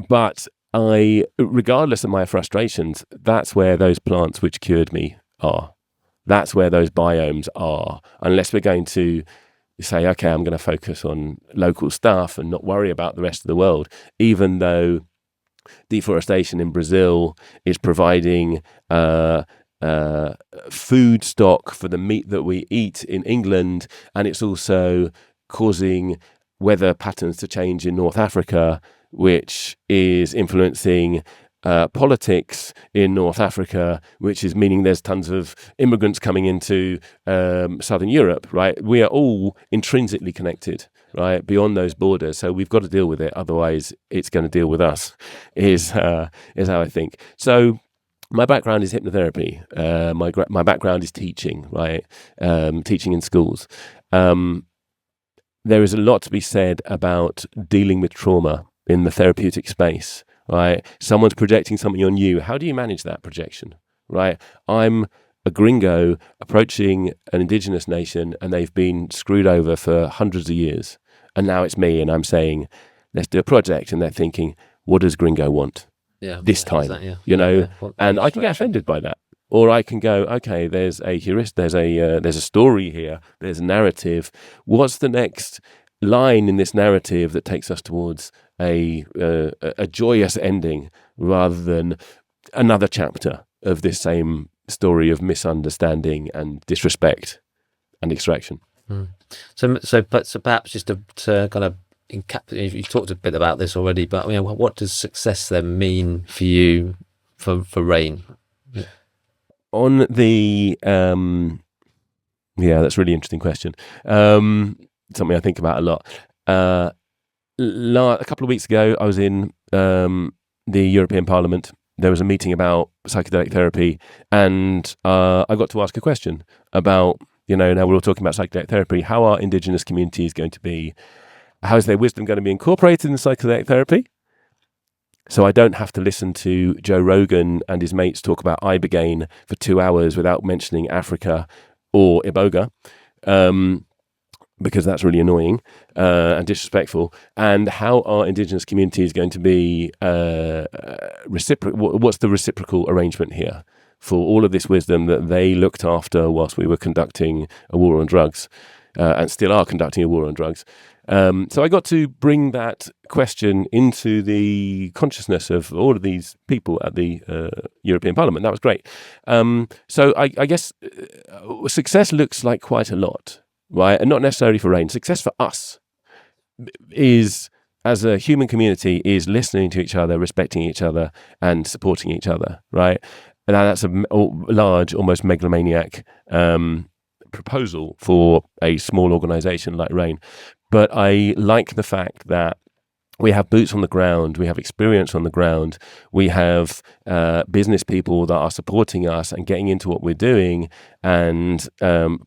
But regardless of my frustrations, that's where those plants which cured me are. That's where those biomes are. Unless we're going to say, okay, I'm going to focus on local stuff and not worry about the rest of the world, even though deforestation in Brazil is providing food stock for the meat that we eat in England, and it's also causing weather patterns to change in North Africa, which is influencing politics in North Africa, which is meaning there's tons of immigrants coming into Southern Europe, right? We are all intrinsically connected, right, beyond those borders. So we've got to deal with it. Otherwise, it's going to deal with us, is how I think. So my background is hypnotherapy. My background is teaching, right? Teaching in schools. There is a lot to be said about dealing with trauma in the therapeutic space, right? Someone's projecting something on you. How do you manage that projection, right? I'm a gringo approaching an indigenous nation, and they've been screwed over for hundreds of years. And now it's me, and I'm saying, let's do a project. And they're thinking, what does gringo want this time? You know, and I can get offended by that. Or I can go, okay, there's a heuristic, there's a story here, there's a narrative. What's the next line in this narrative that takes us towards a joyous ending rather than another chapter of this same story of misunderstanding and disrespect and extraction? So perhaps just to kind of encapsulate, you've talked a bit about this already, but what does success then mean for you for RAIN? On the that's a really interesting question. Something I think about a lot. A couple of weeks ago, I was in the European Parliament. There was a meeting about psychedelic therapy, and I got to ask a question about, now we're all talking about psychedelic therapy. How are indigenous communities going to be? How is their wisdom going to be incorporated in psychedelic therapy? So I don't have to listen to Joe Rogan and his mates talk about ibogaine for 2 hours without mentioning Africa or iboga, because that's really annoying and disrespectful. And how are indigenous communities going to be reciprocal? What's the reciprocal arrangement here for all of this wisdom that they looked after whilst we were conducting a war on drugs, and still are conducting a war on drugs? So I got to bring that question into the consciousness of all of these people at the European Parliament. That was great. So I guess success looks like quite a lot, right? And not necessarily for RAIN. Success for us is, as a human community, is listening to each other, respecting each other, and supporting each other, right? And that's a large, almost megalomaniac proposal for a small organisation like RAIN. But I like the fact that we have boots on the ground, we have experience on the ground, we have business people that are supporting us and getting into what we're doing and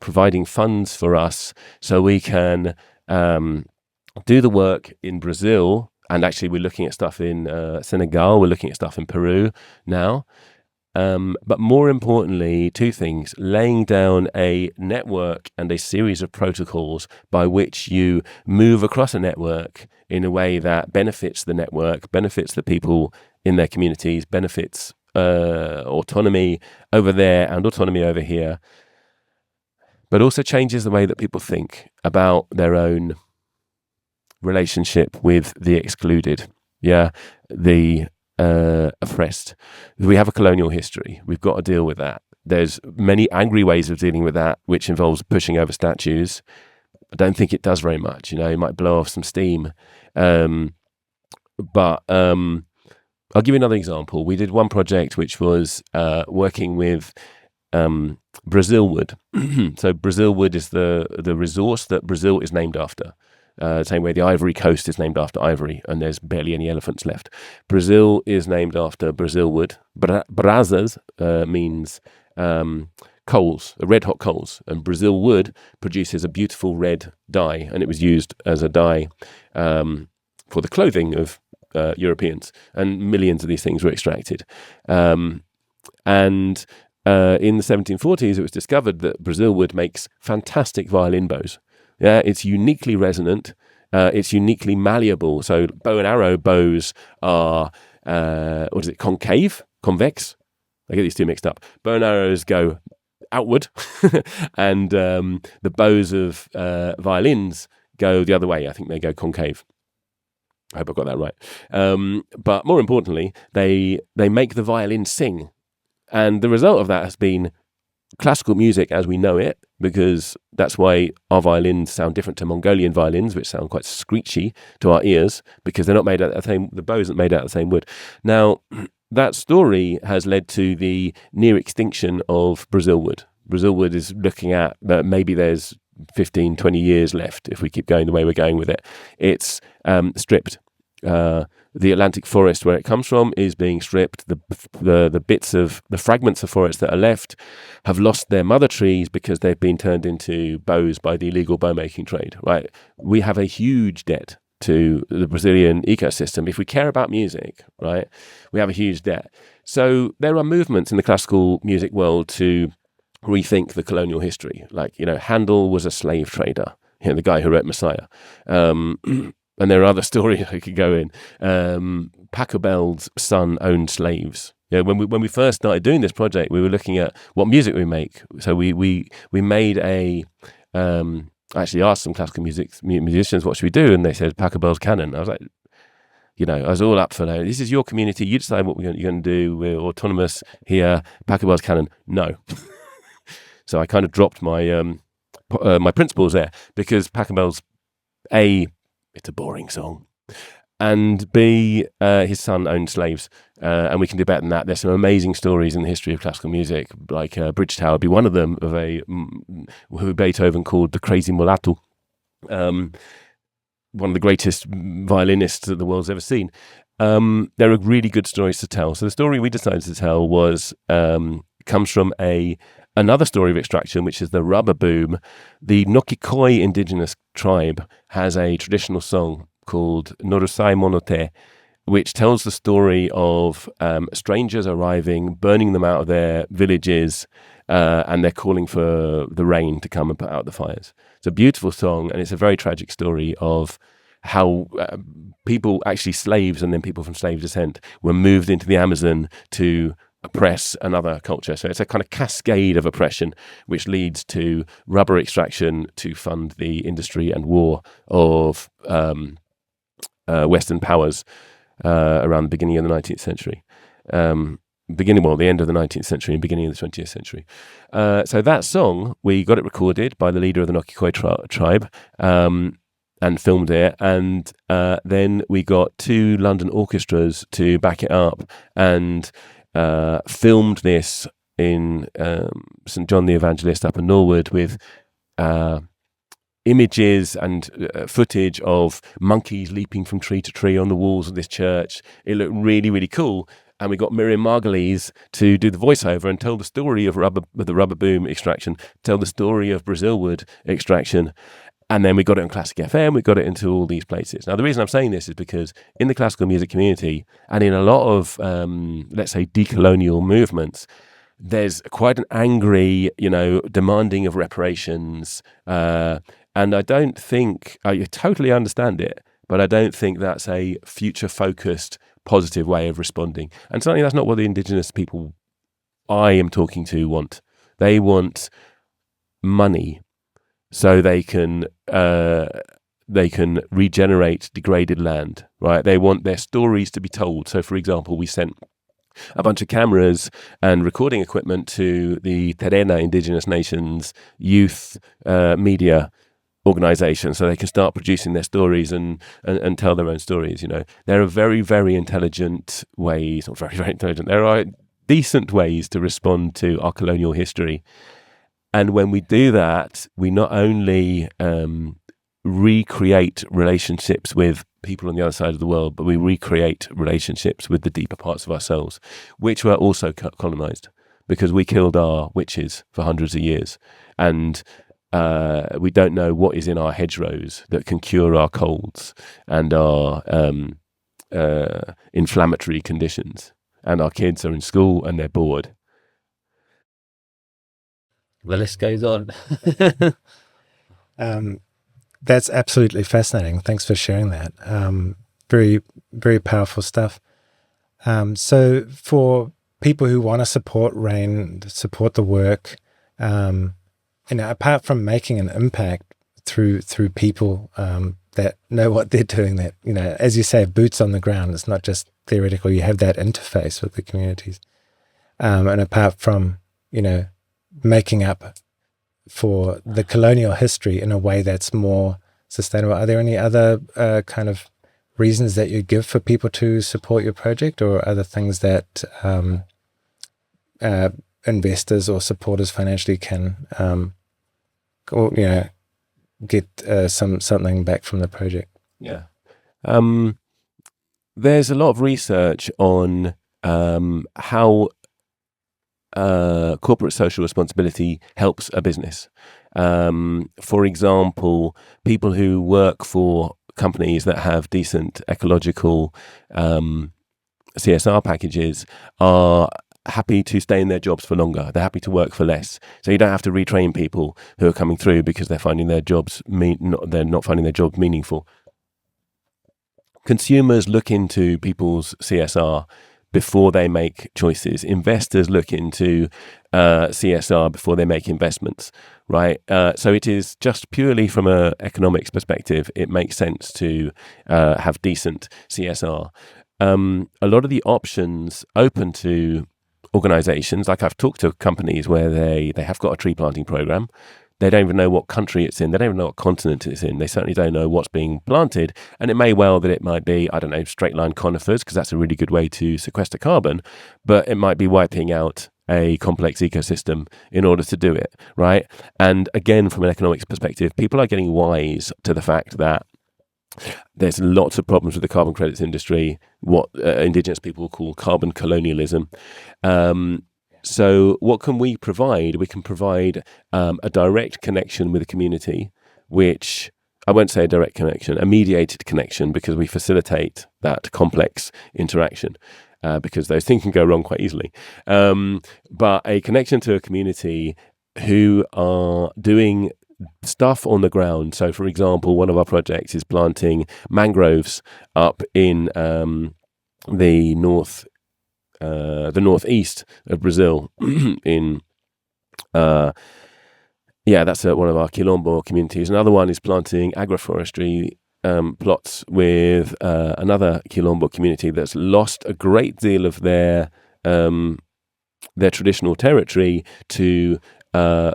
providing funds for us so we can do the work in Brazil. And actually we're looking at stuff in Senegal, we're looking at stuff in Peru now. But more importantly, two things: laying down a network and a series of protocols by which you move across a network in a way that benefits the network, benefits the people in their communities, benefits autonomy over there and autonomy over here, but also changes the way that people think about their own relationship with the excluded, the oppressed. We have a colonial history. We've got to deal with that. There's many angry ways of dealing with that, which involves pushing over statues. I don't think it does very much. It might blow off some steam. But I'll give you another example. We did one project which was working with Brazil wood. So Brazil wood is the resource that Brazil is named after. Same way the Ivory Coast is named after ivory, and there's barely any elephants left. Brazil is named after Brazil wood. Brasas means coals, red hot coals, and Brazil wood produces a beautiful red dye, and it was used as a dye for the clothing of Europeans, and millions of these things were extracted. And in the 1740s, it was discovered that Brazil wood makes fantastic violin bows. Yeah, it's uniquely resonant. It's uniquely malleable. So bow and arrow bows are, concave, convex? I get these two mixed up. Bow and arrows go outward, and the bows of violins go the other way. I think they go concave. I hope I got that right. But more importantly, they make the violin sing. And the result of that has been classical music as we know it, because that's why our violins sound different to Mongolian violins, which sound quite screechy to our ears, because they're not made out of the same, the bows aren't made out of the same wood. Now, that story has led to the near extinction of Brazil wood. Brazil wood is looking at that maybe there's 15, 20 years left if we keep going the way we're going with it. It's stripped. The Atlantic forest where it comes from is being stripped. The bits of the fragments of forest that are left have lost their mother trees because they've been turned into bows by the illegal bow making trade. Right? We have a huge debt to the Brazilian ecosystem. If we care about music, right, we have a huge debt. So there are movements in the classical music world to rethink the colonial history. Like, Handel was a slave trader, the guy who wrote Messiah. And there are other stories I could go in. Pachelbel's son owned slaves. When we first started doing this project, we were looking at what music we make. So we made a actually asked some classical musicians, what should we do? And they said Pachelbel's canon. I was like, I was all up for that. This is your community. You decide what you're going to do. We're autonomous here. Pachelbel's canon, no. So I kind of dropped my my principles there, because Pachelbel's it's a boring song, and B, his son owned slaves, and we can do better than that. There's some amazing stories in the history of classical music, like Bridge Tower be one of them, of who Beethoven called the crazy mulatto, one of the greatest violinists that the world's ever seen. There are really good stories to tell. So the story we decided to tell comes from another story of extraction, which is the rubber boom. The Nokikoi indigenous tribe has a traditional song called Norusai Monote, which tells the story of strangers arriving, burning them out of their villages, and they're calling for the rain to come and put out the fires. It's a beautiful song, and it's a very tragic story of how people, actually slaves and then people from slave descent, were moved into the Amazon to oppress another culture. So it's a kind of cascade of oppression which leads to rubber extraction to fund the industry and war of Western powers around the beginning of the 19th century. The end of the 19th century and beginning of the 20th century. So that song, we got it recorded by the leader of the Nokikoi tribe, and filmed it, and then we got 2 London orchestras to back it up, and filmed this in St John the Evangelist up in Norwood with images and footage of monkeys leaping from tree to tree on the walls of this church. It looked really, really cool. And we got Miriam Margolyes to do the voiceover and tell the story of the rubber boom extraction, tell the story of Brazil wood extraction. And then we got it on Classic FM, we got it into all these places. Now, the reason I'm saying this is because in the classical music community and in a lot of, let's say, decolonial movements, there's quite an angry, demanding of reparations. And I don't think, I totally understand it, but I don't think that's a future-focused, positive way of responding. And certainly that's not what the indigenous people I am talking to want. They want money, so they can regenerate degraded land, right? They want their stories to be told. So, for example, we sent a bunch of cameras and recording equipment to the Terena Indigenous Nations youth media organization, so they can start producing their stories and tell their own stories. There are very, very intelligent ways, or very, very intelligent. There are decent ways to respond to our colonial history. And when we do that, we not only recreate relationships with people on the other side of the world, but we recreate relationships with the deeper parts of ourselves, which were also colonized. because we killed our witches for hundreds of years, and we don't know what is in our hedgerows that can cure our colds and our inflammatory conditions. And our kids are in school and they're bored. The list goes on. That's absolutely fascinating. Thanks for sharing that. Very, very powerful stuff. So for people who want to support RAIN, support the work, apart from making an impact through people that know what they're doing, that, as you say, boots on the ground, it's not just theoretical, you have that interface with the communities. And apart from, making up for the colonial history in a way that's more sustainable, are there any other kind of reasons that you give for people to support your project, or other things that investors or supporters financially can get something back from the project? Yeah. There's a lot of research on how corporate social responsibility helps a business. For example, people who work for companies that have decent ecological CSR packages are happy to stay in their jobs for longer. They're happy to work for less. So you don't have to retrain people who are coming through because they're finding their jobs they're not finding their jobs meaningful. Consumers look into people's CSR before they make choices. Investors look into CSR before they make investments, right? So it is just purely from an economics perspective, it makes sense to have decent CSR. A lot of the options open to organizations, like I've talked to companies where they have got a tree planting program. They don't even know what country it's in. They don't even know what continent it's in. They certainly don't know what's being planted. And it may well that it might be, I don't know, straight line conifers, because that's a really good way to sequester carbon. But it might be wiping out a complex ecosystem in order to do it, right? And again, from an economics perspective, people are getting wise to the fact that there's lots of problems with the carbon credits industry, what indigenous people call carbon colonialism. So what can we provide? We can provide a direct connection with the community, which I won't say a direct connection, a mediated connection, because we facilitate that complex interaction, because those things can go wrong quite easily. But a connection to a community who are doing stuff on the ground. So, for example, one of our projects is planting mangroves up in the northeast of Brazil. That's one of our Quilombo communities. Another one is planting agroforestry plots with another Quilombo community that's lost a great deal of their traditional territory to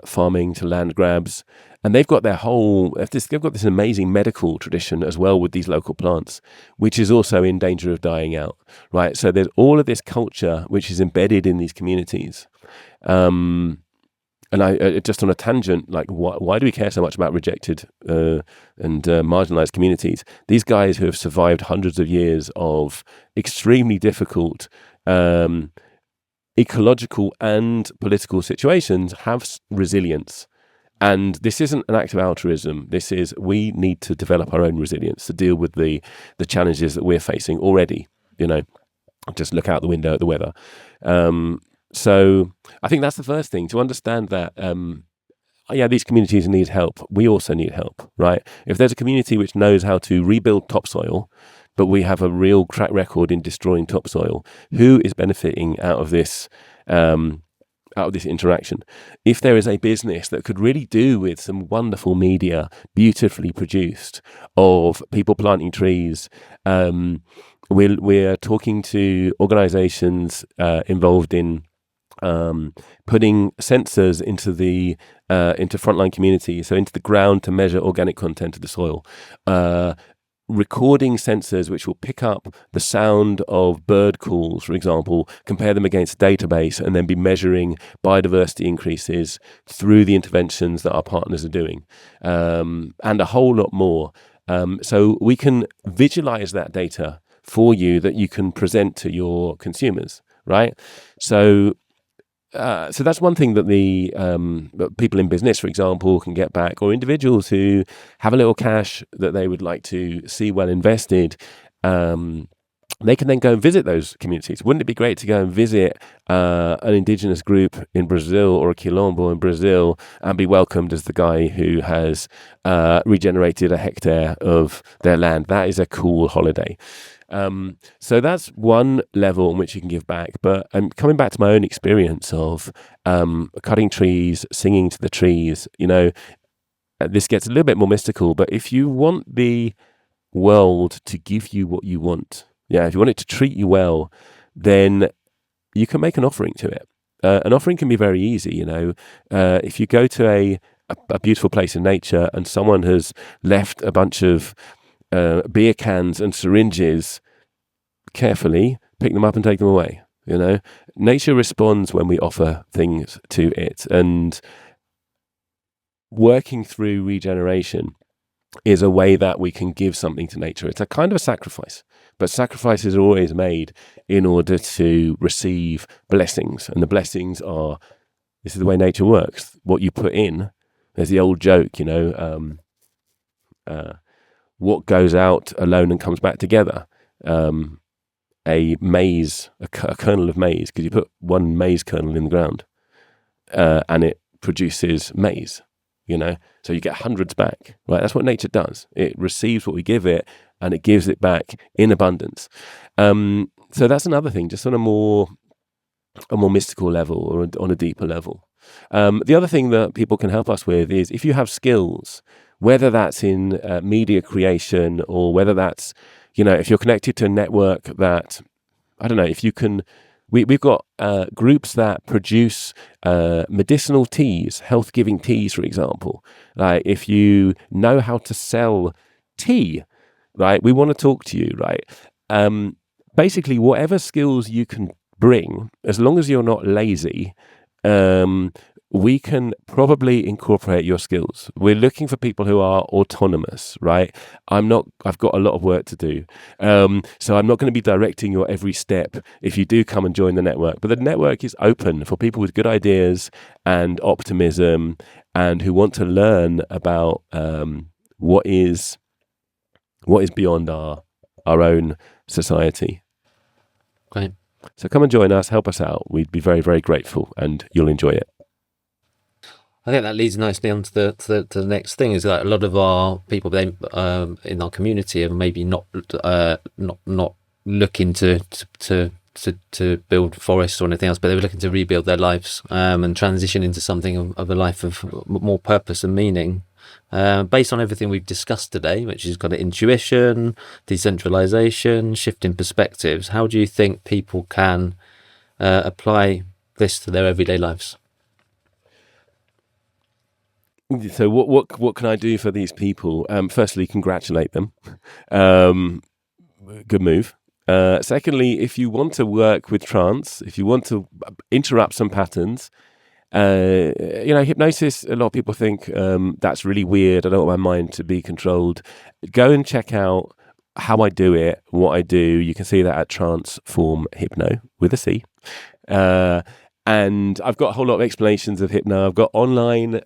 farming, to land grabs. And they've got they've got this amazing medical tradition as well with these local plants, which is also in danger of dying out, right? So there's all of this culture which is embedded in these communities. And I just on a tangent, like why do we care so much about rejected and marginalized communities? These guys who have survived hundreds of years of extremely difficult ecological and political situations have resilience. And this isn't an act of altruism. This is, we need to develop our own resilience to deal with the challenges that we're facing already. Just look out the window at the weather. So I think that's the first thing, to understand that, these communities need help. We also need help, right? If there's a community which knows how to rebuild topsoil, but we have a real track record in destroying topsoil, who is benefiting out of this interaction? If there is a business that could really do with some wonderful media, beautifully produced, of people planting trees, we're talking to organizations involved in putting sensors into frontline communities, so into the ground, to measure organic content of the soil. Recording sensors which will pick up the sound of bird calls, for example, compare them against a database, and then be measuring biodiversity increases through the interventions that our partners are doing, and a whole lot more. So we can visualize that data for you that you can present to your consumers, right? So So that's one thing that the people in business, for example, can get back, or individuals who have a little cash that they would like to see well invested. They can then go and visit those communities. Wouldn't it be great to go and visit an indigenous group in Brazil or a quilombo in Brazil and be welcomed as the guy who has regenerated a hectare of their land? That is a cool holiday. So that's one level in which you can give back. But coming back to my own experience of cutting trees, singing to the trees, this gets a little bit more mystical. But if you want the world to give you what you want, if you want it to treat you well, then you can make an offering to it. An offering can be very easy. If you go to a beautiful place in nature and someone has left a bunch of beer cans and syringes, carefully pick them up and take them away. Nature responds when we offer things to it, and working through regeneration is a way that we can give something to nature. It's a kind of a sacrifice, but sacrifices are always made in order to receive blessings, and the blessings are, this is the way nature works. What you put in, there's the old joke, what goes out alone and comes back together. A kernel of maize, because you put one maize kernel in the ground and it produces maize, so you get hundreds back, right? That's what nature does. It receives what we give it and it gives it back in abundance. So that's another thing, just on a more mystical level or on a deeper level. The other thing that people can help us with is, if you have skills, whether that's in media creation, or whether that's, if you're connected to a network that, I don't know, if you can, we've got groups that produce medicinal teas, health-giving teas, for example. Like, if you know how to sell tea, right, we want to talk to you, right? Basically, whatever skills you can bring, as long as you're not lazy, we can probably incorporate your skills. We're looking for people who are autonomous, right? I've got a lot of work to do. So I'm not going to be directing your every step if you do come and join the network. But the network is open for people with good ideas and optimism, and who want to learn about what is beyond our own society. Great. So come and join us, help us out. We'd be very, very grateful, and you'll enjoy it. I think that leads nicely on to the next thing. Is that a lot of our people in our community are maybe not looking to build forests or anything else, but they're looking to rebuild their lives and transition into something of a life of more purpose and meaning. Based on everything we've discussed today, which is kind of intuition, decentralization, shifting perspectives, how do you think people can apply this to their everyday lives? So what can I do for these people? Firstly, congratulate them. Good move. Secondly, if you want to work with trance, if you want to interrupt some patterns, hypnosis, a lot of people think that's really weird. I don't want my mind to be controlled. Go and check out how I do it, what I do. You can see that at Transform Hypno with a C. And I've got a whole lot of explanations of hypno. I've got online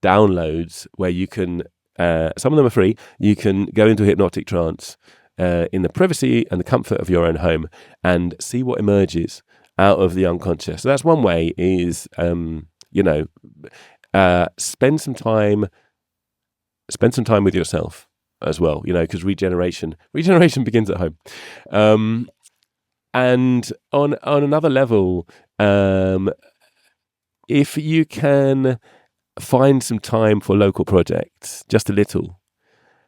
downloads where you can, some of them are free. You can go into a hypnotic trance in the privacy and the comfort of your own home and see what emerges out of the unconscious. So that's one way, is, spend some time with yourself as well, because regeneration begins at home. And on another level, if you can find some time for local projects, just a little,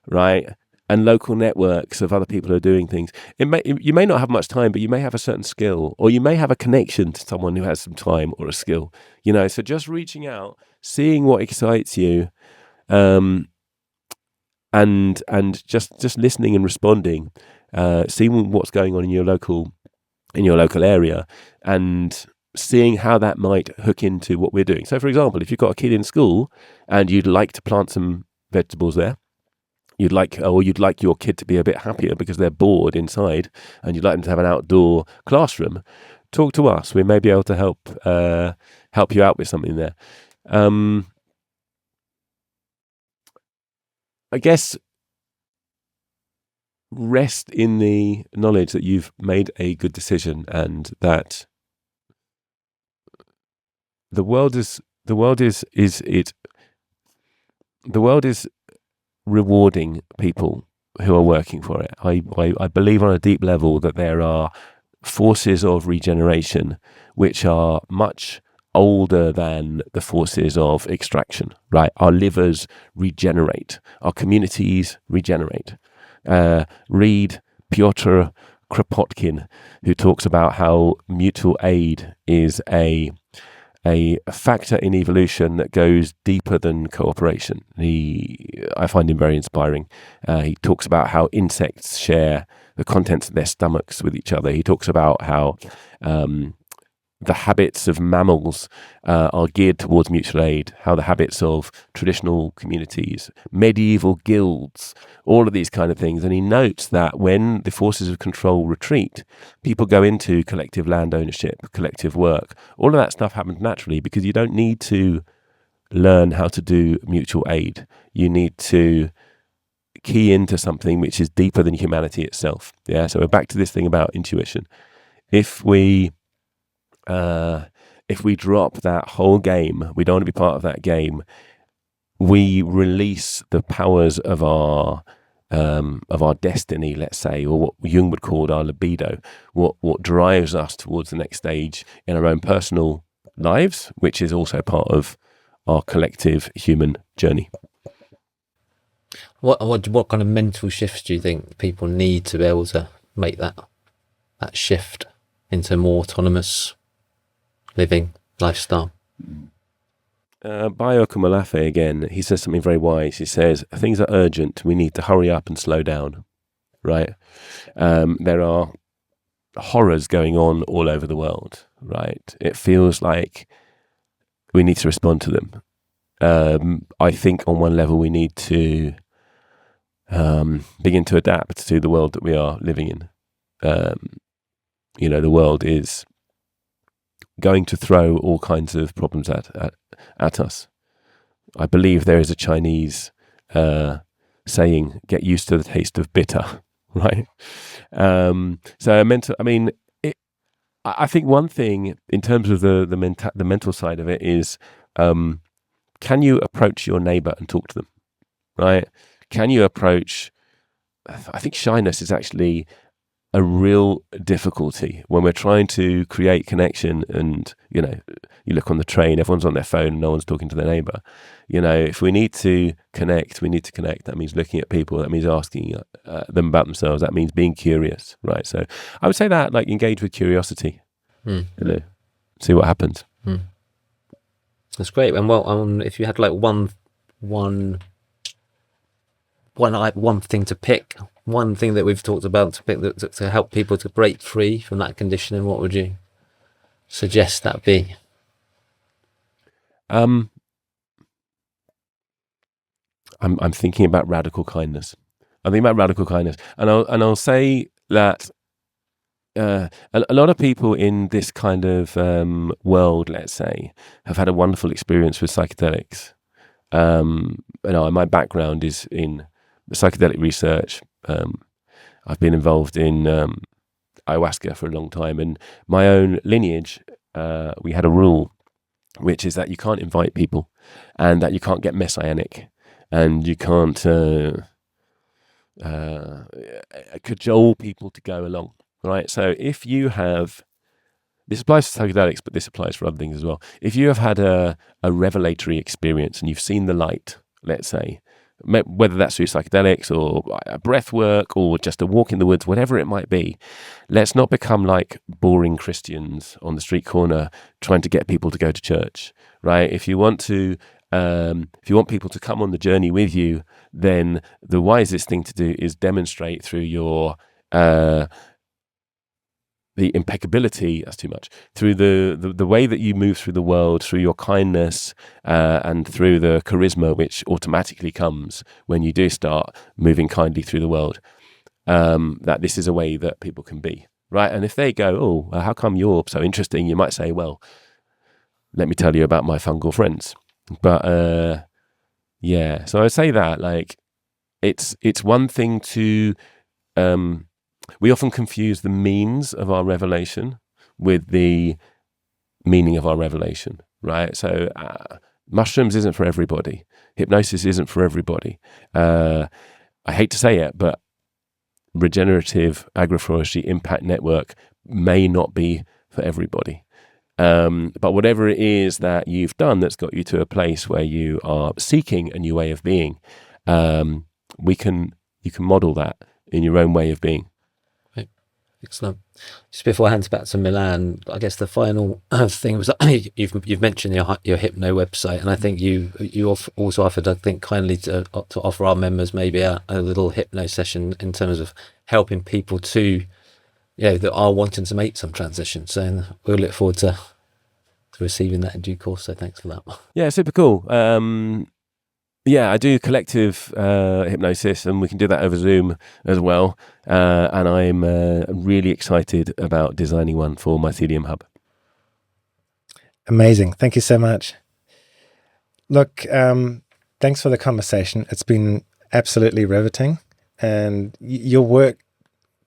right? And local networks of other people who are doing things. You may not have much time, but you may have a certain skill, or you may have a connection to someone who has some time or a skill. So just reaching out, seeing what excites you, and just listening and responding, seeing what's going on in your local area, and seeing how that might hook into what we're doing. So, for example, if you've got a kid in school and you'd like to plant some vegetables there, you'd like your kid to be a bit happier because they're bored inside, and you'd like them to have an outdoor classroom, talk to us. We may be able to help you out with something there. I guess rest in the knowledge that you've made a good decision, and that the world is rewarding people who are working for it. I believe on a deep level that there are forces of regeneration which are much older than the forces of extraction, right? Our livers regenerate, our communities regenerate. Read Piotr Kropotkin, who talks about how mutual aid is a factor in evolution that goes deeper than cooperation. I find him very inspiring. He talks about how insects share the contents of their stomachs with each other. He talks about how the habits of mammals are geared towards mutual aid, how the habits of traditional communities, medieval guilds, all of these kind of things. And he notes that when the forces of control retreat, people go into collective land ownership, collective work. All of that stuff happens naturally because you don't need to learn how to do mutual aid. You need to key into something which is deeper than humanity itself. Yeah. So we're back to this thing about intuition. If we drop that whole game, we don't want to be part of that game. We release the powers of our destiny, let's say, or what Jung would call our libido, what drives us towards the next stage in our own personal lives, which is also part of our collective human journey. What kind of mental shifts do you think people need to be able to make that shift into more autonomous living lifestyle? Bayo Kumalafe, again, he says something very wise. He says, things are urgent. We need to hurry up and slow down, right? There are horrors going on all over the world, right? It feels like we need to respond to them. I think on one level we need to begin to adapt to the world that we are living in. The world is going to throw all kinds of problems at us. I believe there is a Chinese saying, "Get used to the taste of bitter," right? I think one thing in terms of the mental side of it is, can you approach your neighbor and talk to them, right? Can you approach? I think shyness is actually a real difficulty when we're trying to create connection, and you look on the train, everyone's on their phone and no one's talking to their neighbor. If we need to connect, we need to connect. That means looking at people, that means asking them about themselves, that means being curious, right? So I would say that, like, engage with curiosity. See what happens. That's great. And if you had like one thing to pick, one thing that we've talked about to pick to help people to break free from that conditioning, what would you suggest that be? I'm thinking about radical kindness. and I'll say that a lot of people in this kind of world, let's say, have had a wonderful experience with psychedelics. My background is in psychedelic research. I've been involved in ayahuasca for a long time, and my own lineage, we had a rule, which is that you can't invite people, and that you can't get messianic, and you can't cajole people to go along, right? So if you have, this applies to psychedelics, but this applies for other things as well. If you have had a revelatory experience and you've seen the light, let's say, whether that's through psychedelics or breath work or just a walk in the woods, whatever it might be, let's not become like boring Christians on the street corner trying to get people to go to church, right? If you want people to come on the journey with you, then the wisest thing to do is demonstrate through your the impeccability, that's too much, through the way that you move through the world, through your kindness, and through the charisma which automatically comes when you do start moving kindly through the world, that this is a way that people can be, right? And if they go, oh, how come you're so interesting? You might say, well, let me tell you about my fungal friends. But yeah, so I say that like it's one thing to we often confuse the means of our revelation with the meaning of our revelation, right? So mushrooms isn't for everybody. Hypnosis isn't for everybody. I hate to say it, but regenerative agroforestry impact network may not be for everybody. But whatever it is that you've done that's got you to a place where you are seeking a new way of being, you can model that in your own way of being. Excellent. Just before I hand it back to Milan, I guess the final thing was you've mentioned your hypno website, and I think you also offered, I think, kindly to offer our members maybe a little hypno session in terms of helping people to, that are wanting to make some transition. So we'll look forward to receiving that in due course. So thanks for that. Yeah, super cool. Yeah, I do collective hypnosis, and we can do that over Zoom as well. And I'm really excited about designing one for Mycelium Hub. Amazing. Thank you so much. Look, thanks for the conversation. It's been absolutely riveting, and your work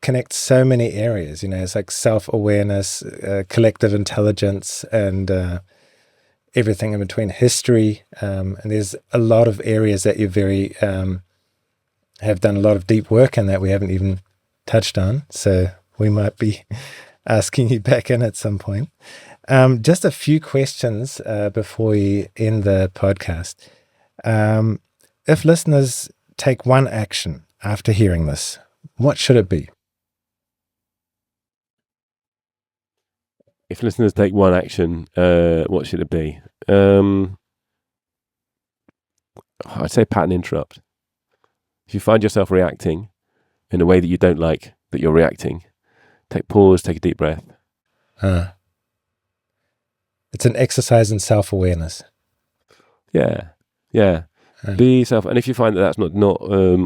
connects so many areas. It's like self-awareness, collective intelligence, and everything in between, history, and there's a lot of areas that you have done a lot of deep work in that we haven't even touched on. So we might be asking you back in at some point. Just a few questions before we end the podcast. If listeners take one action after hearing this, what should it be? If listeners take one action, what should it be? I'd say pattern interrupt. If you find yourself reacting in a way that you don't like that you're reacting, pause, take a deep breath. It's an exercise in self-awareness. Yeah. Be yourself. And if you find that that's not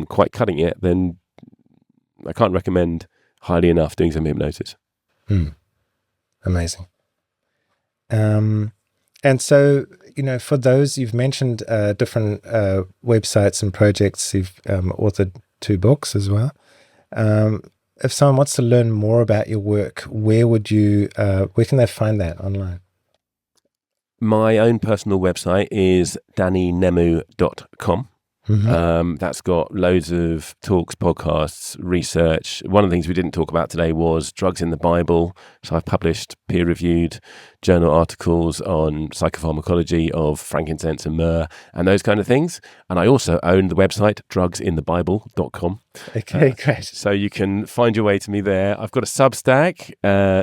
quite cutting it, then I can't recommend highly enough doing some hypnosis. Amazing. And so, for those, you've mentioned different websites and projects. You've authored 2 books as well. If someone wants to learn more about your work, where can they find that online? My own personal website is dannynemu.com. That's got loads of talks, podcasts, research. One of the things we didn't talk about today was drugs in the Bible. So I've published peer-reviewed journal articles on psychopharmacology of frankincense and myrrh and those kind of things. And I also own the website drugsinthebible.com. Okay, great. So you can find your way to me there. I've got a Substack,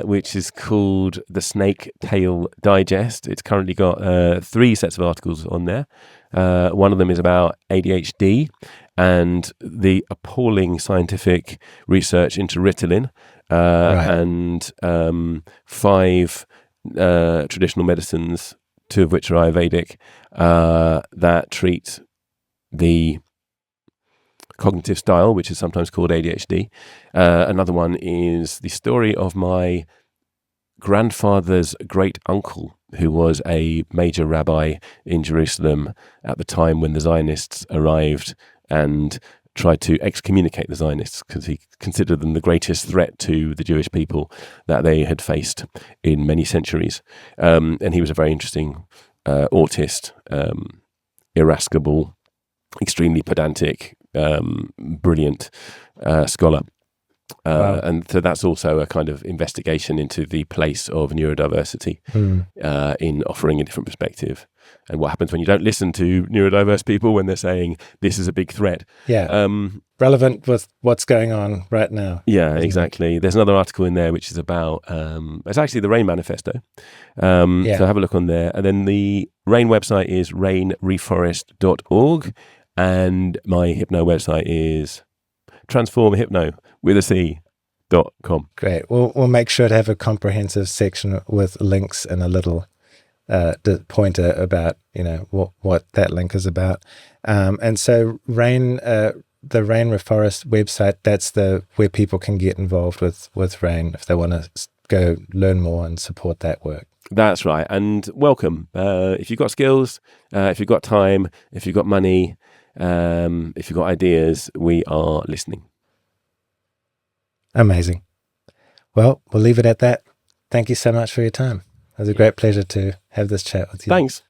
which is called The Snake Tail Digest. It's currently got 3 sets of articles on there. One of them is about ADHD and the appalling scientific research into Ritalin, and 5 traditional medicines, 2 of which are Ayurvedic, that treat the cognitive style, which is sometimes called ADHD. Another one is the story of my grandfather's great uncle, who was a major rabbi in Jerusalem at the time when the Zionists arrived and tried to excommunicate the Zionists because he considered them the greatest threat to the Jewish people that they had faced in many centuries. And he was a very interesting autist, irascible, extremely pedantic, brilliant scholar. Wow. And so that's also a kind of investigation into the place of neurodiversity in offering a different perspective, and what happens when you don't listen to neurodiverse people when they're saying this is a big threat. Yeah. Relevant with what's going on right now. Yeah, exactly. There's another article in there which is about, it's actually the RAIN manifesto. So have a look on there. And then the RAIN website is rainreforest.org, and my hypno website is transformhypno.com. Great. We'll make sure to have a comprehensive section with links and a little pointer about what that link is about. And so RAIN the Rain Reforest website, that's where people can get involved with Rain if they want to go learn more and support that work. That's right. And welcome. If you've got skills, if you've got time, if you've got money, if you've got ideas, we are listening. Amazing. Well, we'll leave it at that. Thank you so much for your time. It was a great pleasure to have this chat with you. Thanks.